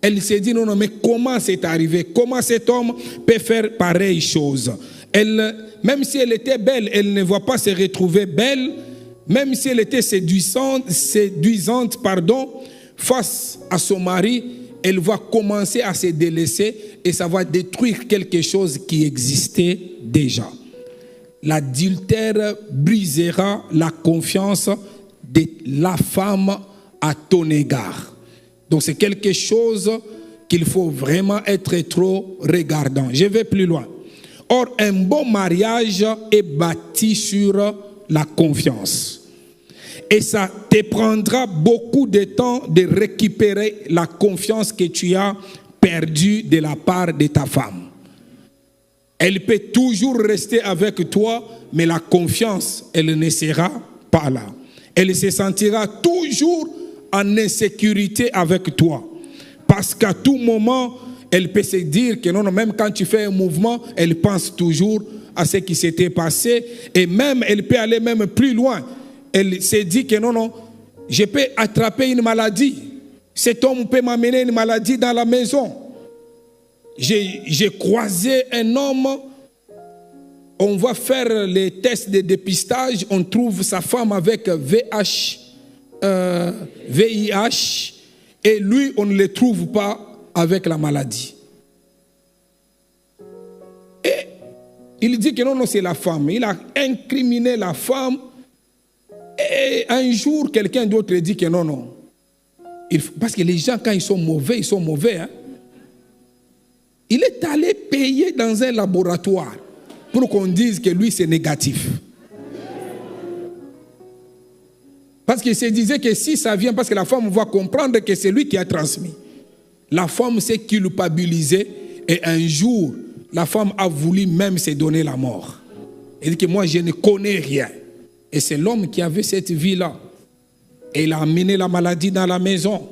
Elle se dit, non, mais comment c'est arrivé? Comment cet homme peut faire pareille chose? Elle, même si elle était belle, elle ne va pas se retrouver belle. Même si elle était séduisante, face à son mari, elle va commencer à se délaisser et ça va détruire quelque chose qui existait déjà. L'adultère brisera la confiance de la femme à ton égard. Donc c'est quelque chose qu'il faut vraiment être trop regardant. Je vais plus loin. Or, un bon mariage est bâti sur la confiance. Et ça te prendra beaucoup de temps de récupérer la confiance que tu as perdue de la part de ta femme. Elle peut toujours rester avec toi, mais la confiance, elle ne sera pas là. Elle se sentira toujours en insécurité avec toi. Parce qu'à tout moment, elle peut se dire que non, même quand tu fais un mouvement, elle pense toujours à ce qui s'était passé. Et même, elle peut aller même plus loin. Elle se dit que non, je peux attraper une maladie. Cet homme peut m'amener une maladie dans la maison. J'ai croisé un homme, on va faire les tests de dépistage, on trouve sa femme avec VIH, et lui, on ne le trouve pas avec la maladie. Et il dit que non, c'est la femme. Il a incriminé la femme. Et un jour, quelqu'un d'autre dit que non. Parce que les gens, quand ils sont mauvais, Hein? Il est allé payer dans un laboratoire pour qu'on dise que lui, c'est négatif. Parce qu'il se disait que si ça vient, parce que la femme va comprendre que c'est lui qui a transmis. La femme s'est culpabilisée et un jour, la femme a voulu même se donner la mort. Elle dit que moi, je ne connais rien. Et c'est l'homme qui avait cette vie-là. Et il a amené la maladie dans la maison.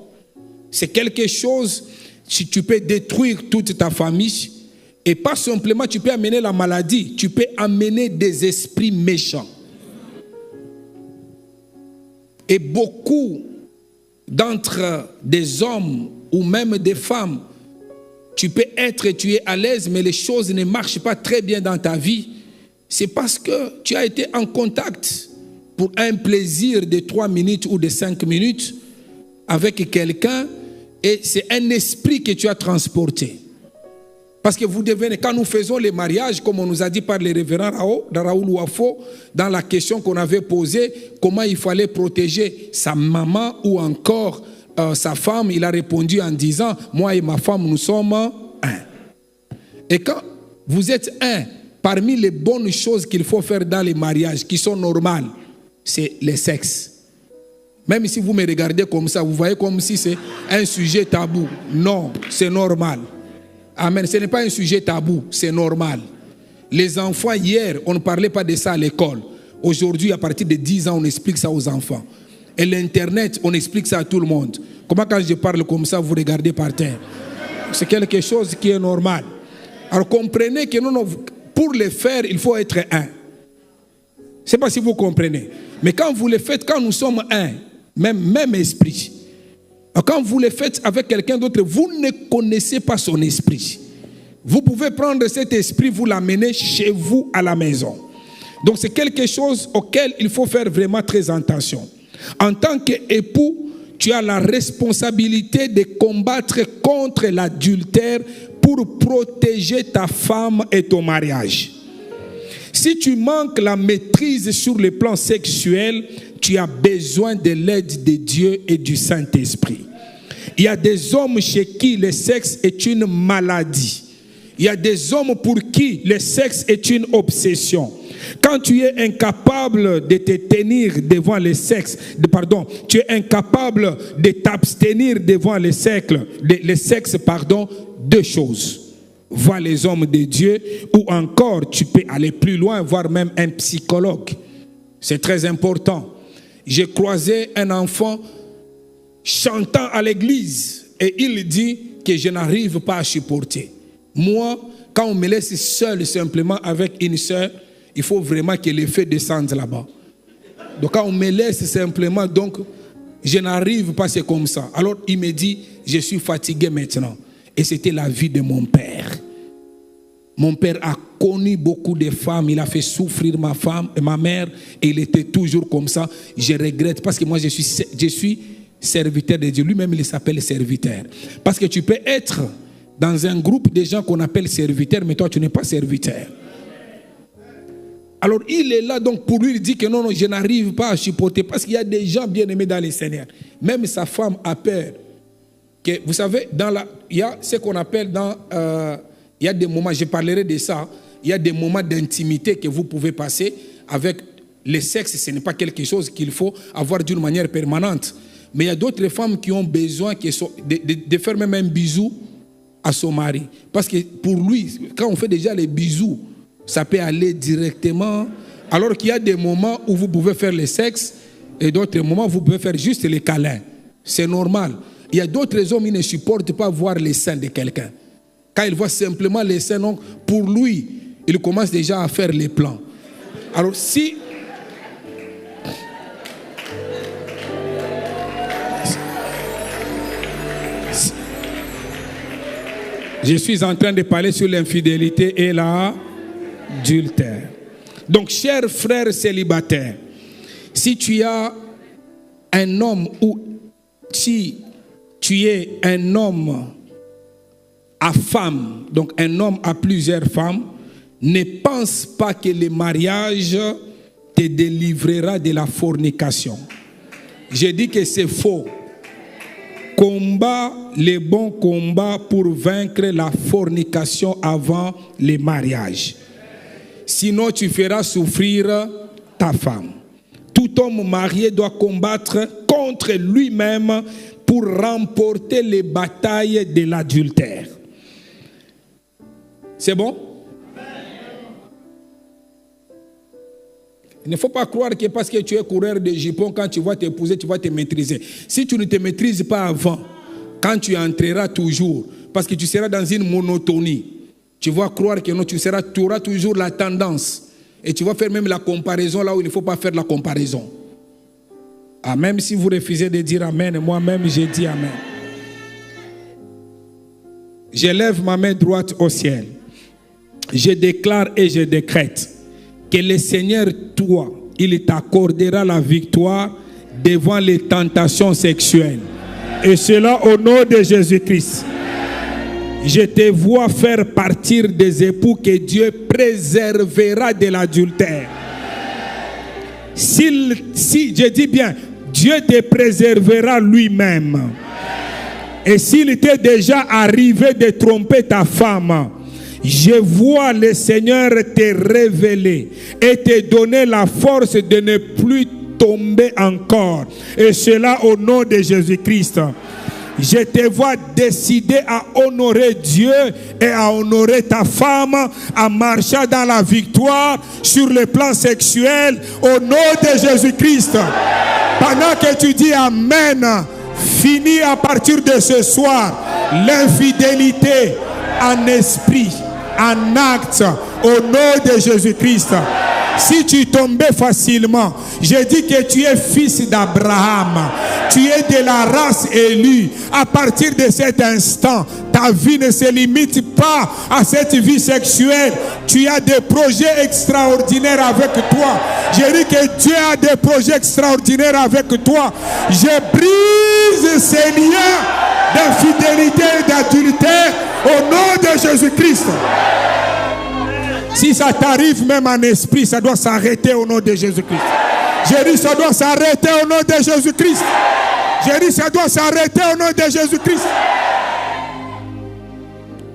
C'est quelque chose, si tu peux détruire toute ta famille, et pas simplement tu peux amener la maladie, tu peux amener des esprits méchants. Et beaucoup d'entre des hommes ou même des femmes, tu peux être et tu es à l'aise, mais les choses ne marchent pas très bien dans ta vie. C'est parce que tu as été en contact pour un plaisir de 3 minutes ou de 5 minutes avec quelqu'un et c'est un esprit que tu as transporté. Parce que vous devenez, quand nous faisons les mariages, comme on nous a dit par le révérend Raoul Wafo, dans la question qu'on avait posée, comment il fallait protéger sa maman ou encore sa femme, il a répondu en disant, moi et ma femme, nous sommes un. Et quand vous êtes un, parmi les bonnes choses qu'il faut faire dans les mariages, qui sont normales, c'est le sexe. Même si vous me regardez comme ça, vous voyez comme si c'est un sujet tabou. Non, c'est normal. Amen. Ce n'est pas un sujet tabou, c'est normal. Les enfants, hier, on ne parlait pas de ça à l'école. Aujourd'hui, à partir de 10 ans, on explique ça aux enfants. Et l'Internet, on explique ça à tout le monde. Comment quand je parle comme ça, vous regardez par terre? C'est quelque chose qui est normal. Alors comprenez que pour le faire, il faut être un. Je ne sais pas si vous comprenez. Mais quand vous le faites, quand nous sommes un, même esprit. Quand vous le faites avec quelqu'un d'autre, vous ne connaissez pas son esprit. Vous pouvez prendre cet esprit, vous l'amener chez vous à la maison. Donc c'est quelque chose auquel il faut faire vraiment très attention. En tant qu'époux, tu as la responsabilité de combattre contre l'adultère pour protéger ta femme et ton mariage. Si tu manques la maîtrise sur le plan sexuel, tu as besoin de l'aide de Dieu et du Saint-Esprit. Il y a des hommes chez qui le sexe est une maladie. Il y a des hommes pour qui le sexe est une obsession. Quand tu es incapable de te tenir devant le sexe, tu es incapable de t'abstenir devant le sexe, deux choses. Vois les hommes de Dieu, ou encore tu peux aller plus loin, voir même un psychologue. C'est très important. J'ai croisé un enfant chantant à l'église et il dit que je n'arrive pas à supporter. Moi, quand on me laisse seul simplement avec une sœur, il faut vraiment que les feux descendent là-bas. Donc quand on me laisse simplement, donc je n'arrive pas, c'est comme ça. Alors il me dit, je suis fatigué maintenant. Et c'était la vie de mon père. Mon père a connu beaucoup de femmes, il a fait souffrir ma femme et ma mère, et il était toujours comme ça. Je regrette parce que moi je suis serviteur de Dieu. Lui-même il s'appelle serviteur. Parce que tu peux être dans un groupe de gens qu'on appelle serviteurs, mais toi tu n'es pas serviteur. Alors il est là, donc pour lui il dit que non, je n'arrive pas à supporter, parce qu'il y a des gens bien aimés dans les Seigneurs. Même sa femme a peur. Que, vous savez, il y a ce qu'on appelle il y a des moments, je parlerai de ça, il y a des moments d'intimité que vous pouvez passer avec le sexe. Ce n'est pas quelque chose qu'il faut avoir d'une manière permanente. Mais il y a d'autres femmes qui ont besoin de faire même un bisou à son mari. Parce que pour lui, quand on fait déjà les bisous, ça peut aller directement. Alors qu'il y a des moments où vous pouvez faire le sexe et d'autres moments où vous pouvez faire juste les câlins. C'est normal. Il y a d'autres hommes qui ne supportent pas voir les seins de quelqu'un. Quand il voit simplement les seins, donc pour lui, il commence déjà à faire les plans. Alors si... Je suis en train de parler sur l'infidélité et l'adultère. Donc, chers frères célibataires, si tu as un homme ou si tu es un homme à femme, donc un homme à plusieurs femmes, ne pense pas que le mariage te délivrera de la fornication. Je dis que c'est faux. Combat les bons combats pour vaincre la fornication avant le mariage. Sinon, tu feras souffrir ta femme. Tout homme marié doit combattre contre lui-même pour remporter les batailles de l'adultère. C'est bon? Il ne faut pas croire que parce que tu es coureur de jupons, quand tu vas t'épouser, tu vas te maîtriser. Si tu ne te maîtrises pas avant, quand tu entreras toujours, parce que tu seras dans une monotonie, tu vas croire que non, tu auras toujours la tendance. Et tu vas faire même la comparaison là où il ne faut pas faire la comparaison. Ah, même si vous refusez de dire Amen, moi-même j'ai dit Amen. Je lève ma main droite au ciel. Je déclare et je décrète que le Seigneur, toi, il t'accordera la victoire devant les tentations sexuelles. Et cela au nom de Jésus-Christ. Je te vois faire partir des époux que Dieu préservera de l'adultère. Si je dis bien, Dieu te préservera lui-même. Et s'il t'est déjà arrivé de tromper ta femme, je vois le Seigneur te révéler et te donner la force de ne plus tomber encore. Et cela au nom de Jésus-Christ. Je te vois décider à honorer Dieu et à honorer ta femme, à marcher dans la victoire sur le plan sexuel au nom de Jésus-Christ. Pendant que tu dis Amen, finis à partir de ce soir l'infidélité en esprit, en acte, au nom de Jésus-Christ. Si tu tombais facilement, je dis que tu es fils d'Abraham. Tu es de la race élue. À partir de cet instant, ta vie ne se limite pas à cette vie sexuelle. Tu as des projets extraordinaires avec toi. Je dis que Dieu a des projets extraordinaires avec toi. Je brise ces liens d'infidélité et d'adultère au nom de Jésus-Christ. Si ça t'arrive même en esprit, ça doit s'arrêter au nom de Jésus-Christ. J'ai dit ça doit s'arrêter au nom de Jésus-Christ. J'ai dit ça doit s'arrêter au nom de Jésus-Christ.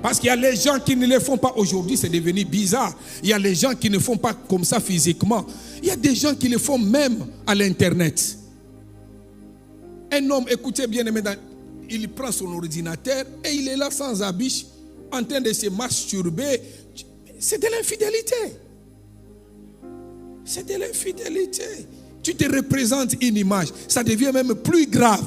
Parce qu'il y a les gens qui ne le font pas aujourd'hui, c'est devenu bizarre. Il y a les gens qui ne font pas comme ça physiquement. Il y a des gens qui le font même à l'internet. Un homme, écoutez bien, il prend son ordinateur et il est là sans habit, en train de se masturber. C'est de l'infidélité. C'est de l'infidélité. Tu te représentes une image. Ça devient même plus grave.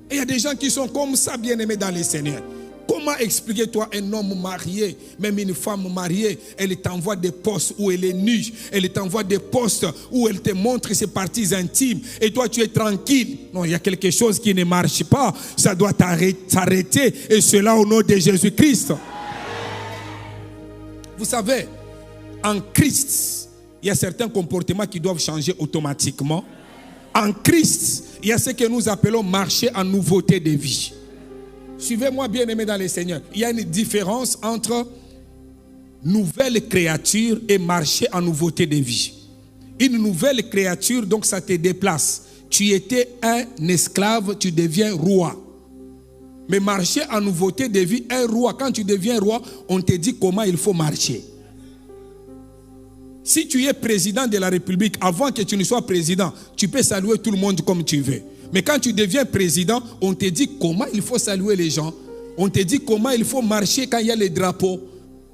Et il y a des gens qui sont comme ça, bien-aimés dans le Seigneur. Comment expliquer, toi, un homme marié, même une femme mariée, elle t'envoie des posts où elle est nue, elle t'envoie des posts où elle te montre ses parties intimes, et toi tu es tranquille. Non, il y a quelque chose qui ne marche pas. Ça doit s'arrêter, et cela au nom de Jésus-Christ. Vous savez, en Christ, il y a certains comportements qui doivent changer automatiquement. En Christ, il y a ce que nous appelons marcher en nouveauté de vie. Suivez-moi, bien-aimés dans le Seigneur. Il y a une différence entre nouvelle créature et marcher en nouveauté de vie. Une nouvelle créature, donc ça te déplace. Tu étais un esclave, tu deviens roi. Mais marcher en nouveauté de vie, un roi, quand tu deviens roi, on te dit comment il faut marcher. Si tu es président de la République, avant que tu ne sois président, tu peux saluer tout le monde comme tu veux. Mais quand tu deviens président, on te dit comment il faut saluer les gens. On te dit comment il faut marcher quand il y a les drapeaux.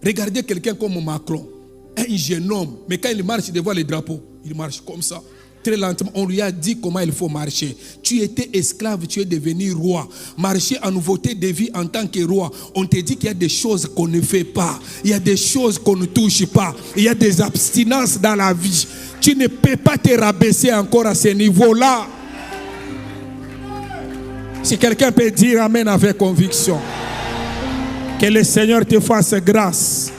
Regardez quelqu'un comme Macron, un jeune homme, mais quand il marche devant les drapeaux, il marche comme ça. Très lentement, on lui a dit comment il faut marcher. Tu étais esclave, tu es devenu roi. Marcher en nouveauté de vie en tant que roi. On te dit qu'il y a des choses qu'on ne fait pas. Il y a des choses qu'on ne touche pas. Il y a des abstinences dans la vie. Tu ne peux pas te rabaisser encore à ce niveau-là. Si quelqu'un peut dire Amen avec conviction. Que le Seigneur te fasse grâce.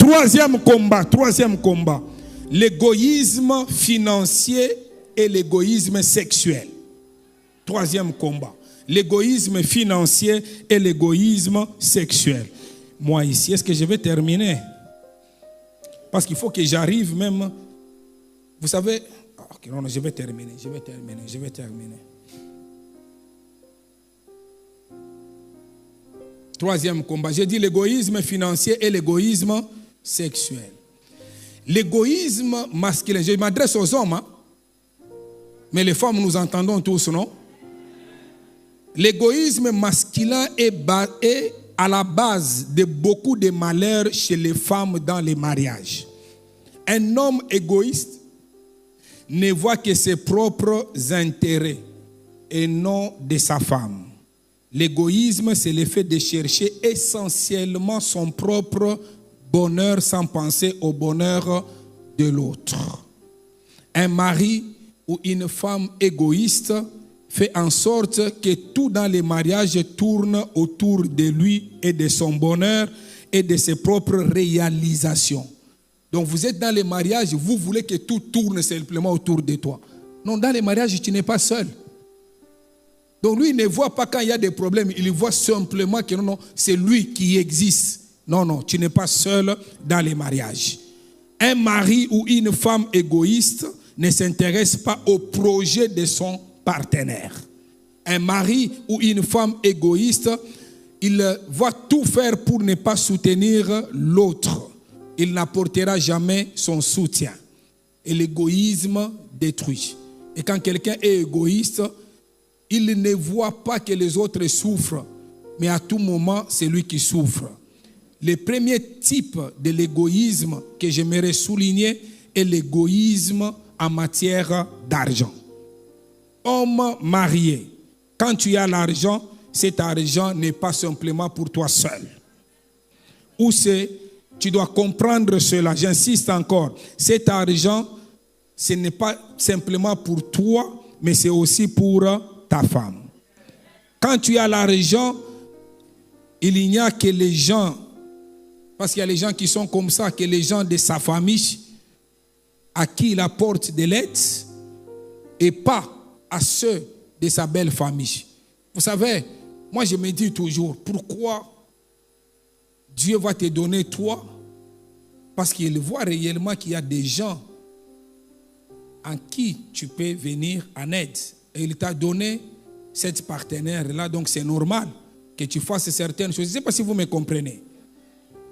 Troisième combat. L'égoïsme financier et l'égoïsme sexuel. Troisième combat. L'égoïsme financier et l'égoïsme sexuel. Moi ici, est-ce que je vais terminer? Parce qu'il faut que j'arrive même. Vous savez, okay, non, je vais terminer. Troisième combat. J'ai dit l'égoïsme financier et l'égoïsme sexuel. L'égoïsme masculin, je m'adresse aux hommes, hein? Mais les femmes, nous entendons tous, non? L'égoïsme masculin est à la base de beaucoup de malheurs chez les femmes dans les mariages. Un homme égoïste ne voit que ses propres intérêts et non de sa femme. L'égoïsme, c'est le fait de chercher essentiellement son propre bonheur sans penser au bonheur de l'autre. Un mari ou une femme égoïste fait en sorte que tout dans les mariages tourne autour de lui et de son bonheur et de ses propres réalisations. Donc vous êtes dans les mariages, vous voulez que tout tourne simplement autour de toi. Non, dans les mariages, tu n'es pas seul. Donc lui, il ne voit pas quand il y a des problèmes, il voit simplement que non, c'est lui qui existe. Non, tu n'es pas seul dans les mariages. Un mari ou une femme égoïste ne s'intéresse pas au projet de son partenaire. Un mari ou une femme égoïste, il va tout faire pour ne pas soutenir l'autre. Il n'apportera jamais son soutien. Et l'égoïsme détruit. Et quand quelqu'un est égoïste, il ne voit pas que les autres souffrent, mais à tout moment, c'est lui qui souffre. Le premier type de l'égoïsme que j'aimerais souligner est l'égoïsme en matière d'argent. Homme marié, quand tu as l'argent, cet argent n'est pas simplement pour toi seul. Ou tu dois comprendre cela, j'insiste encore, cet argent, ce n'est pas simplement pour toi, mais c'est aussi pour ta femme. Quand tu as l'argent, il n'y a que les gens, parce qu'il y a les gens qui sont comme ça, que les gens de sa famille à qui il apporte de l'aide et pas à ceux de sa belle famille. Vous savez, moi je me dis toujours, pourquoi Dieu va te donner toi? Parce qu'il voit réellement qu'il y a des gens en qui tu peux venir en aide. Et il t'a donné cette partenaire-là, donc c'est normal que tu fasses certaines choses. Je ne sais pas si vous me comprenez.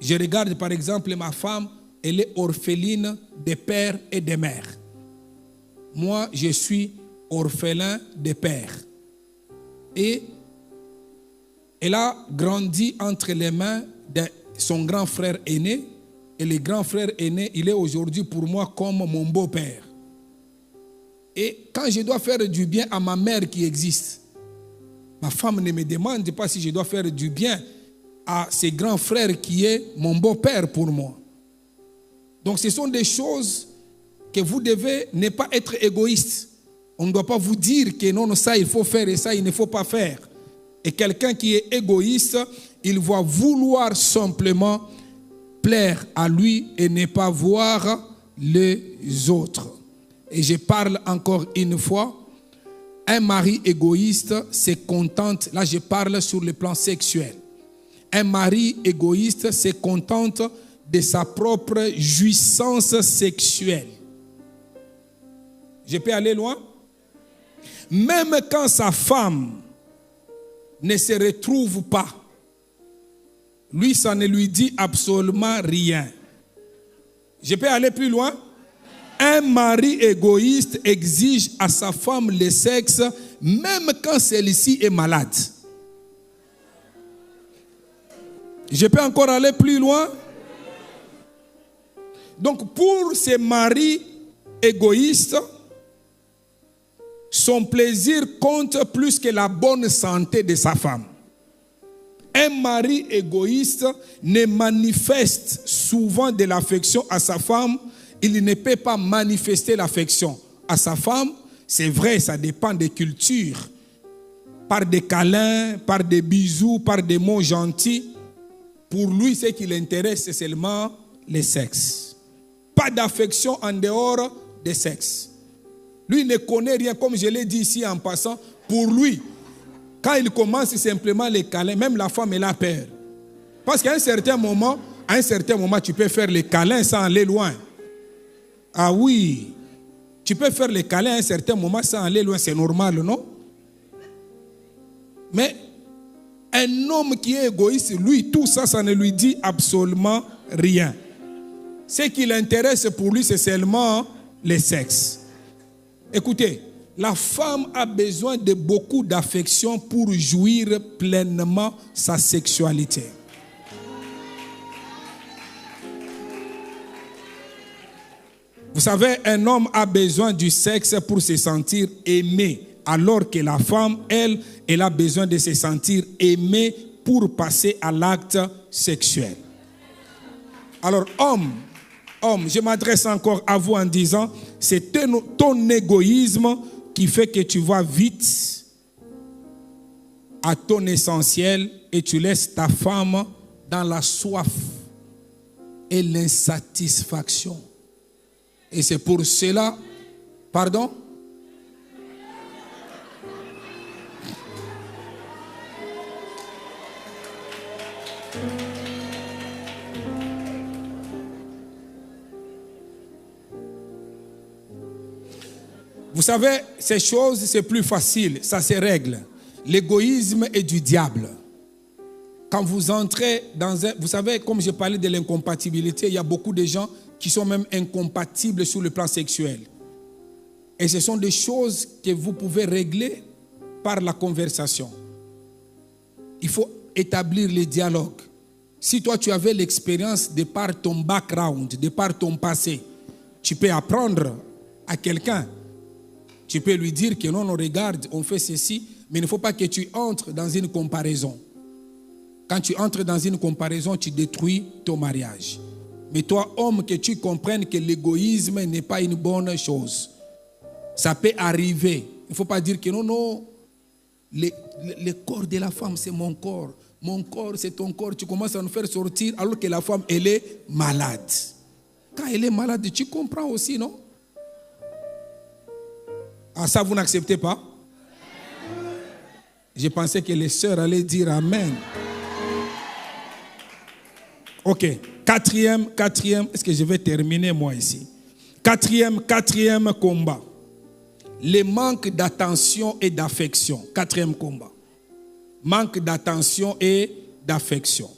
Je regarde par exemple ma femme, elle est orpheline de père et de mère. Moi, je suis orphelin de père. Et elle a grandi entre les mains de son grand frère aîné. Et le grand frère aîné, il est aujourd'hui pour moi comme mon beau-père. Et quand je dois faire du bien à ma mère qui existe, ma femme ne me demande pas si je dois faire du bien à ce grand frère qui est mon beau-père pour moi. Donc ce sont des choses que vous devez ne pas être égoïste. On ne doit pas vous dire que non, ça il faut faire et ça il ne faut pas faire. Et quelqu'un qui est égoïste, il va vouloir simplement plaire à lui et ne pas voir les autres. Et je parle encore une fois, un mari égoïste se contente, là je parle sur le plan sexuel. Un mari égoïste se contente de sa propre jouissance sexuelle. Je peux aller loin? Même quand sa femme ne se retrouve pas, lui, ça ne lui dit absolument rien. Je peux aller plus loin? Un mari égoïste exige à sa femme le sexe, même quand celle-ci est malade. Je peux encore aller plus loin? Donc, pour ces maris égoïstes, son plaisir compte plus que la bonne santé de sa femme. Un mari égoïste ne manifeste souvent de l'affection à sa femme. Il ne peut pas manifester l'affection à sa femme. C'est vrai, ça dépend des cultures. Par des câlins, par des bisous, par des mots gentils. Pour lui, ce qui l'intéresse, c'est seulement le sexe. Pas d'affection en dehors du sexe. Lui ne connaît rien, comme je l'ai dit ici en passant. Pour lui, quand il commence simplement les câlins, même la femme, elle a peur. Parce qu'à un certain moment, tu peux faire les câlins sans aller loin. Ah oui, tu peux faire les câlins à un certain moment sans aller loin, c'est normal, non? Mais un homme qui est égoïste, lui, tout ça, ça ne lui dit absolument rien. Ce qui l'intéresse pour lui, c'est seulement le sexe. Écoutez, la femme a besoin de beaucoup d'affection pour jouir pleinement sa sexualité. Vous savez, un homme a besoin du sexe pour se sentir aimé, alors que la femme, elle a besoin de se sentir aimée pour passer à l'acte sexuel. Alors, homme, je m'adresse encore à vous en disant, c'est ton égoïsme qui fait que tu vas vite à ton essentiel et tu laisses ta femme dans la soif et l'insatisfaction. Et c'est pour cela, pardon? Vous savez, ces choses, c'est plus facile, ça se règle. L'égoïsme est du diable. Quand vous entrez dans un... Vous savez, comme je parlais de l'incompatibilité, il y a beaucoup de gens qui sont même incompatibles sur le plan sexuel. Et ce sont des choses que vous pouvez régler par la conversation. Il faut établir les dialogues. Si toi, tu avais l'expérience de par ton background, de par ton passé, tu peux apprendre à quelqu'un. Tu peux lui dire que non, on regarde, on fait ceci, mais il ne faut pas que tu entres dans une comparaison. Quand tu entres dans une comparaison, tu détruis ton mariage. Mais toi, homme, que tu comprennes que l'égoïsme n'est pas une bonne chose. Ça peut arriver. Il ne faut pas dire que non, non, le corps de la femme, c'est mon corps. Mon corps, c'est ton corps. Tu commences à nous faire sortir alors que la femme, elle est malade. Quand elle est malade, tu comprends aussi, non? Ah, ça, vous n'acceptez pas? Je pensais que les sœurs allaient dire Amen. Ok, quatrième, est-ce que je vais terminer moi ici? Quatrième combat. Le manque d'attention et d'affection. Quatrième combat. Manque d'attention et d'affection.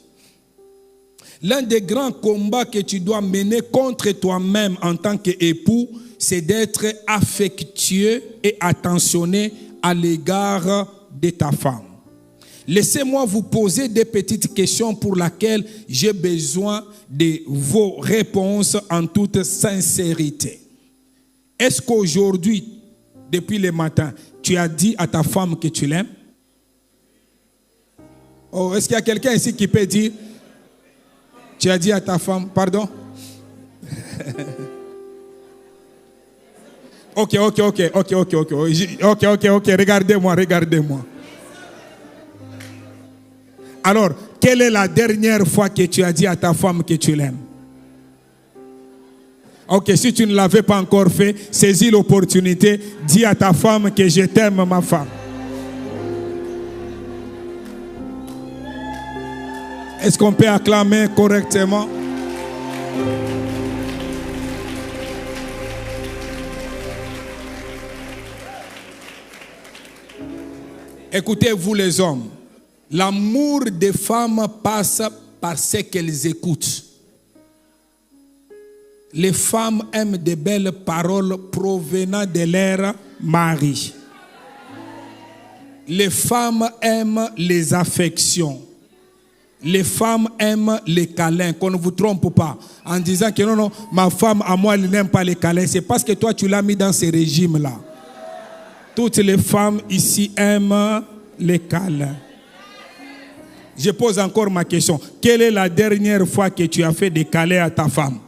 L'un des grands combats que tu dois mener contre toi-même en tant qu'époux, c'est d'être affectueux et attentionné à l'égard de ta femme. Laissez-moi vous poser des petites questions pour lesquelles j'ai besoin de vos réponses en toute sincérité. Est-ce qu'aujourd'hui, depuis le matin, tu as dit à ta femme que tu l'aimes? Oh, est-ce qu'il y a quelqu'un ici qui peut dire, tu as dit à ta femme, pardon? Ok, regardez-moi. Alors, quelle est la dernière fois que tu as dit à ta femme que tu l'aimes? Ok, si tu ne l'avais pas encore fait, saisis l'opportunité, dis à ta femme que je t'aime, ma femme. Est-ce qu'on peut acclamer correctement? Écoutez-vous les hommes, l'amour des femmes passe par ce qu'elles écoutent. Les femmes aiment de belles paroles provenant de leur mari. Les femmes aiment les affections. Les femmes aiment les câlins, qu'on ne vous trompe pas. En disant que non, ma femme, à moi, elle n'aime pas les câlins. C'est parce que toi, tu l'as mis dans ces régimes-là. Toutes les femmes ici aiment les câlins. Je pose encore ma question. Quelle est la dernière fois que tu as fait des câlins à ta femme?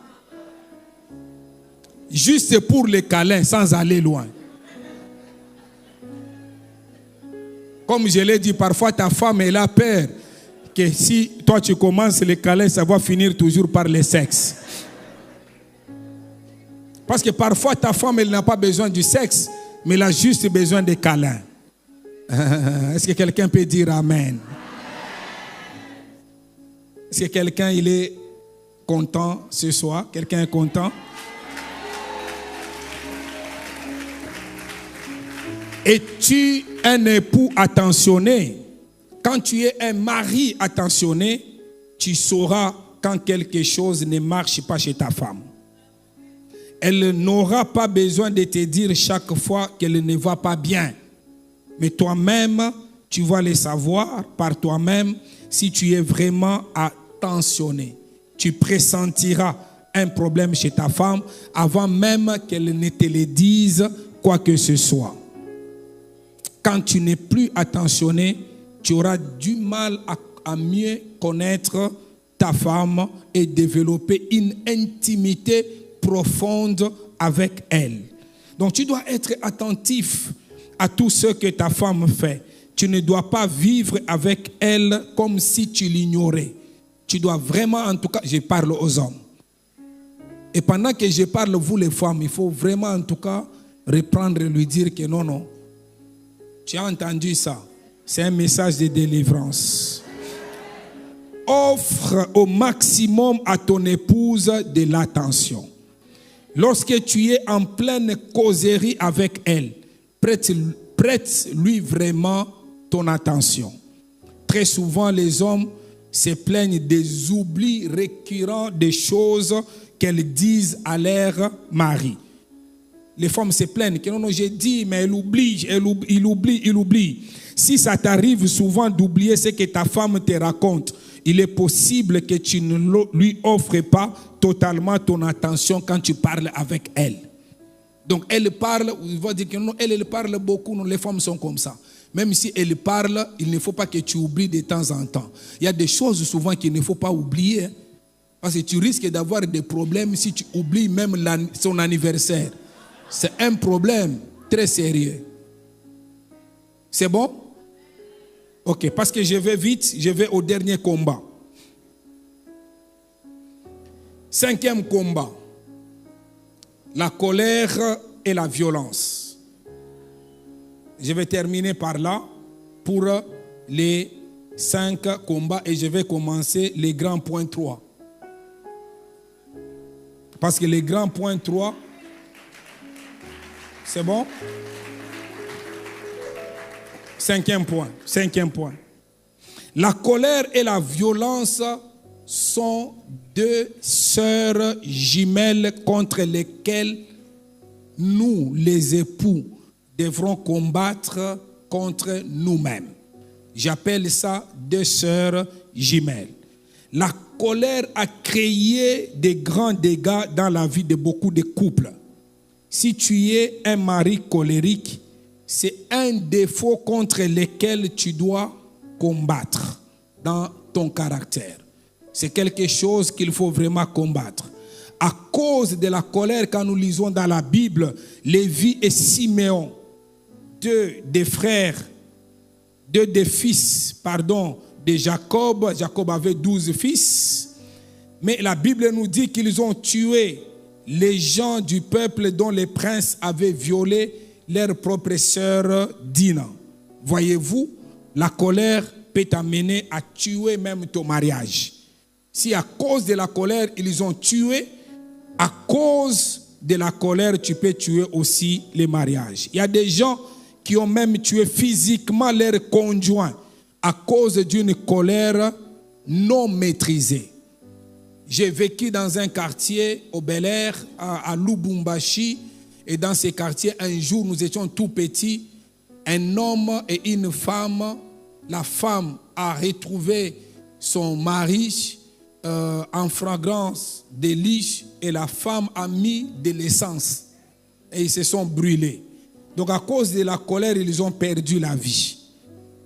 Juste pour les câlins, sans aller loin. Comme je l'ai dit, parfois ta femme, elle a peur que si toi tu commences les câlins, ça va finir toujours par le sexe. Parce que parfois ta femme, elle n'a pas besoin du sexe, mais elle a juste besoin des câlins. Est-ce que quelqu'un peut dire Amen? Est-ce que quelqu'un il est content ce soir? Quelqu'un est content? Es-tu un époux attentionné? Quand tu es un mari attentionné, tu sauras quand quelque chose ne marche pas chez ta femme. Elle n'aura pas besoin de te dire chaque fois qu'elle ne va pas bien. Mais toi-même, tu vas le savoir par toi-même si tu es vraiment attentionné. Tu pressentiras un problème chez ta femme avant même qu'elle ne te le dise quoi que ce soit. Quand tu n'es plus attentionné, tu auras du mal à mieux connaître ta femme et développer une intimité profonde avec elle. Donc tu dois être attentif à tout ce que ta femme fait. Tu ne dois pas vivre avec elle comme si tu l'ignorais. Tu dois vraiment, en tout cas, je parle aux hommes. Et pendant que je parle, vous les femmes, il faut vraiment en tout cas reprendre et lui dire que non, tu as entendu ça. C'est un message de délivrance. Offre au maximum à ton épouse de l'attention. Lorsque tu es en pleine causerie avec elle, prête-lui vraiment ton attention. Très souvent, les hommes se plaignent des oublis récurrents des choses qu'elles disent à leur mari. Les femmes se plaignent que non, j'ai dit, mais il oublie. Si ça t'arrive souvent d'oublier ce que ta femme te raconte, il est possible que tu ne lui offres pas totalement ton attention quand tu parles avec elle. Donc elle parle, il va dire que non, elle parle beaucoup, non, les femmes sont comme ça. Même si elle parle, il ne faut pas que tu oublies de temps en temps. Il y a des choses souvent qu'il ne faut pas oublier. Parce que tu risques d'avoir des problèmes si tu oublies même son anniversaire. C'est un problème très sérieux. C'est bon? Ok, parce que je vais vite, je vais au dernier combat. 5e combat. La colère et la violence. Je vais terminer par là pour les 5 combats et je vais commencer les grands points 3. Parce que les grands points 3, c'est bon? 5e point. La colère et la violence sont 2 sœurs jumelles contre lesquelles nous, les époux, devrons combattre contre nous-mêmes. J'appelle ça 2 sœurs jumelles. La colère a créé des grands dégâts dans la vie de beaucoup de couples. Si tu es un mari colérique, c'est un défaut contre lequel tu dois combattre dans ton caractère. C'est quelque chose qu'il faut vraiment combattre. À cause de la colère, quand nous lisons dans la Bible, Lévi et Siméon, 2 des fils de Jacob. Jacob avait 12 fils. Mais la Bible nous dit qu'ils ont tué les gens du peuple dont les princes avaient violé leur propre sœur Dina. Voyez-vous, la colère peut t'amener à tuer même ton mariage. Si à cause de la colère, ils ont tué, à cause de la colère, tu peux tuer aussi les mariages. Il y a des gens qui ont même tué physiquement leur conjoint à cause d'une colère non maîtrisée. J'ai vécu dans un quartier au Bel-Air, à Lubumbashi, et dans ce quartier, un jour, nous étions tout petits, un homme et une femme. La femme a retrouvé son mari en fragrance de liche et la femme a mis de l'essence et ils se sont brûlés. Donc à cause de la colère, ils ont perdu la vie.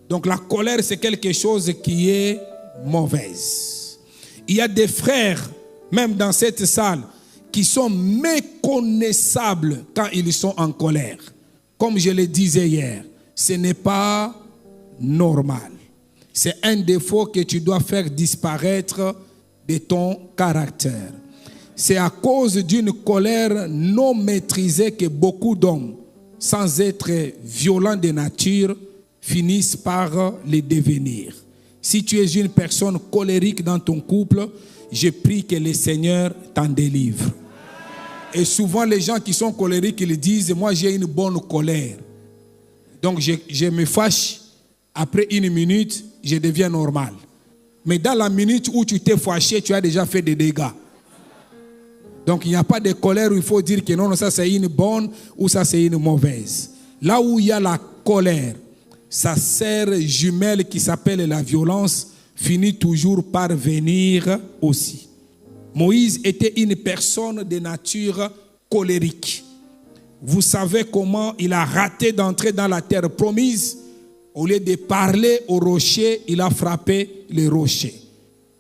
Donc la colère, c'est quelque chose qui est mauvaise. Il y a des frères, même dans cette salle, qui sont méconnaissables quand ils sont en colère. Comme je le disais hier, ce n'est pas normal. C'est un défaut que tu dois faire disparaître de ton caractère. C'est à cause d'une colère non maîtrisée que beaucoup d'hommes, sans être violents de nature, finissent par les devenir. Si tu es une personne colérique dans ton couple, je prie que le Seigneur t'en délivre. Et souvent les gens qui sont colériques, ils disent, moi j'ai une bonne colère. Donc je me fâche, après 1 minute, je deviens normal. Mais dans la minute où tu t'es fâché, tu as déjà fait des dégâts. Donc il n'y a pas de colère où il faut dire que non, ça c'est une bonne ou ça c'est une mauvaise. Là où il y a la colère, sa sœur jumelle qui s'appelle la violence finit toujours par venir aussi. Moïse était une personne de nature colérique. Vous savez comment il a raté d'entrer dans la terre promise? Au lieu de parler au rocher, il a frappé les rochers.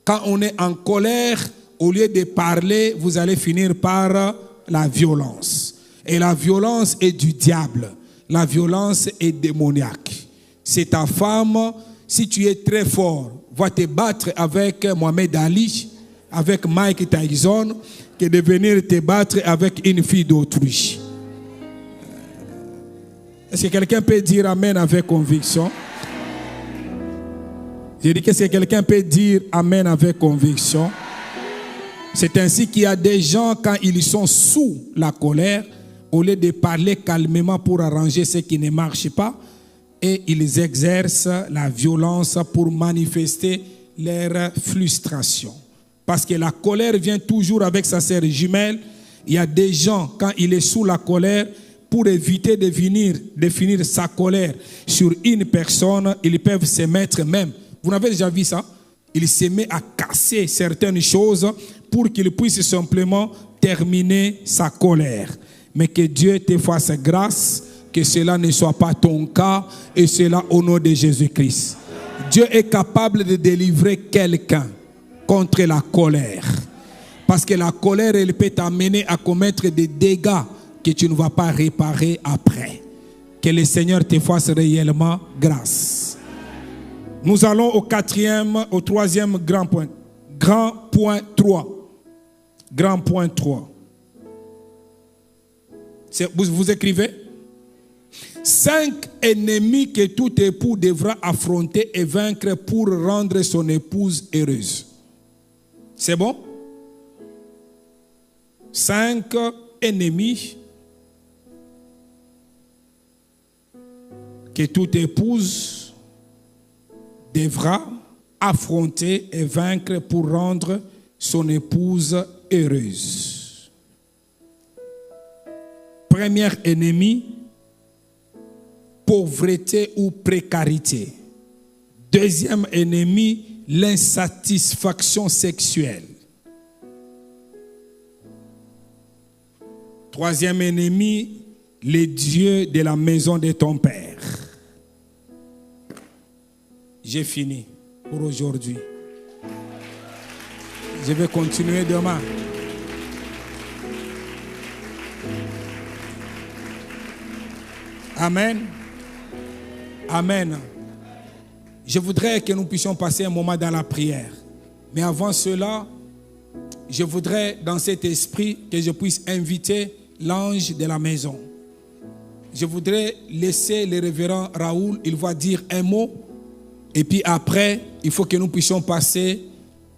Quand on est en colère, au lieu de parler, vous allez finir par la violence. Et la violence est du diable. La violence est démoniaque. C'est ta femme, si tu es très fort, va te battre avec Mohamed Ali, avec Mike Tyson, que de venir te battre avec une fille d'autrui. Est-ce que quelqu'un peut dire amen avec conviction? Je dis que est-ce que quelqu'un peut dire amen avec conviction? C'est ainsi qu'il y a des gens, quand ils sont sous la colère, au lieu de parler calmement pour arranger ce qui ne marche pas, et ils exercent la violence pour manifester leur frustration. Parce que la colère vient toujours avec sa sœur jumelle Il y a des gens, quand il est sous la colère, pour éviter de finir sa colère sur une personne, ils peuvent se mettre même. Vous n'avez déjà vu ça? Il se met à casser certaines choses pour qu'il puisse simplement terminer sa colère. Mais que Dieu te fasse grâce, que cela ne soit pas ton cas, et cela au nom de Jésus-Christ. Dieu est capable de délivrer quelqu'un contre la colère. Parce que la colère, elle peut t'amener à commettre des dégâts que tu ne vas pas réparer après. Que le Seigneur te fasse réellement grâce. Nous allons au troisième grand point. Grand point 3. Grand point 3. Vous écrivez? 5 ennemis que tout époux devra affronter et vaincre pour rendre son épouse heureuse. C'est bon? 5 ennemis que toute épouse devra affronter et vaincre pour rendre son épouse heureuse. Premier ennemi, pauvreté ou précarité. Deuxième ennemi, l'insatisfaction sexuelle. Troisième ennemi, les dieux de la maison de ton père. J'ai fini pour aujourd'hui. Je vais continuer demain. Amen. Amen. Je voudrais que nous puissions passer un moment dans la prière. Mais avant cela, je voudrais dans cet esprit que je puisse inviter l'ange de la maison. Je voudrais laisser le révérend Raoul, il va dire un mot. Et puis après, il faut que nous puissions passer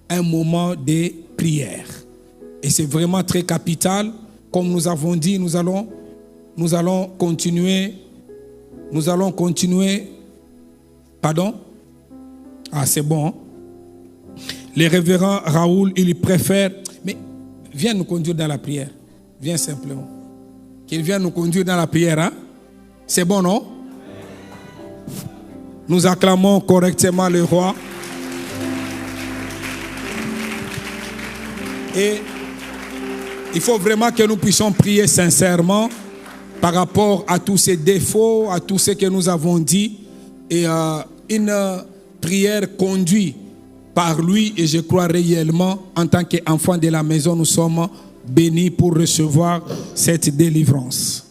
un moment de prière. Et c'est vraiment très capital. Comme nous avons dit, nous allons continuer. Nous allons continuer. Pardon? Ah, c'est bon. Hein? Le révérend Raoul, il préfère. Mais viens nous conduire dans la prière. Viens simplement. Qu'il vienne nous conduire dans la prière. Hein? C'est bon, non? Nous acclamons correctement le roi. Et il faut vraiment que nous puissions prier sincèrement par rapport à tous ces défauts, à tout ce que nous avons dit. Et une prière conduite par lui. Et je crois réellement, en tant qu'enfant de la maison, nous sommes bénis pour recevoir cette délivrance.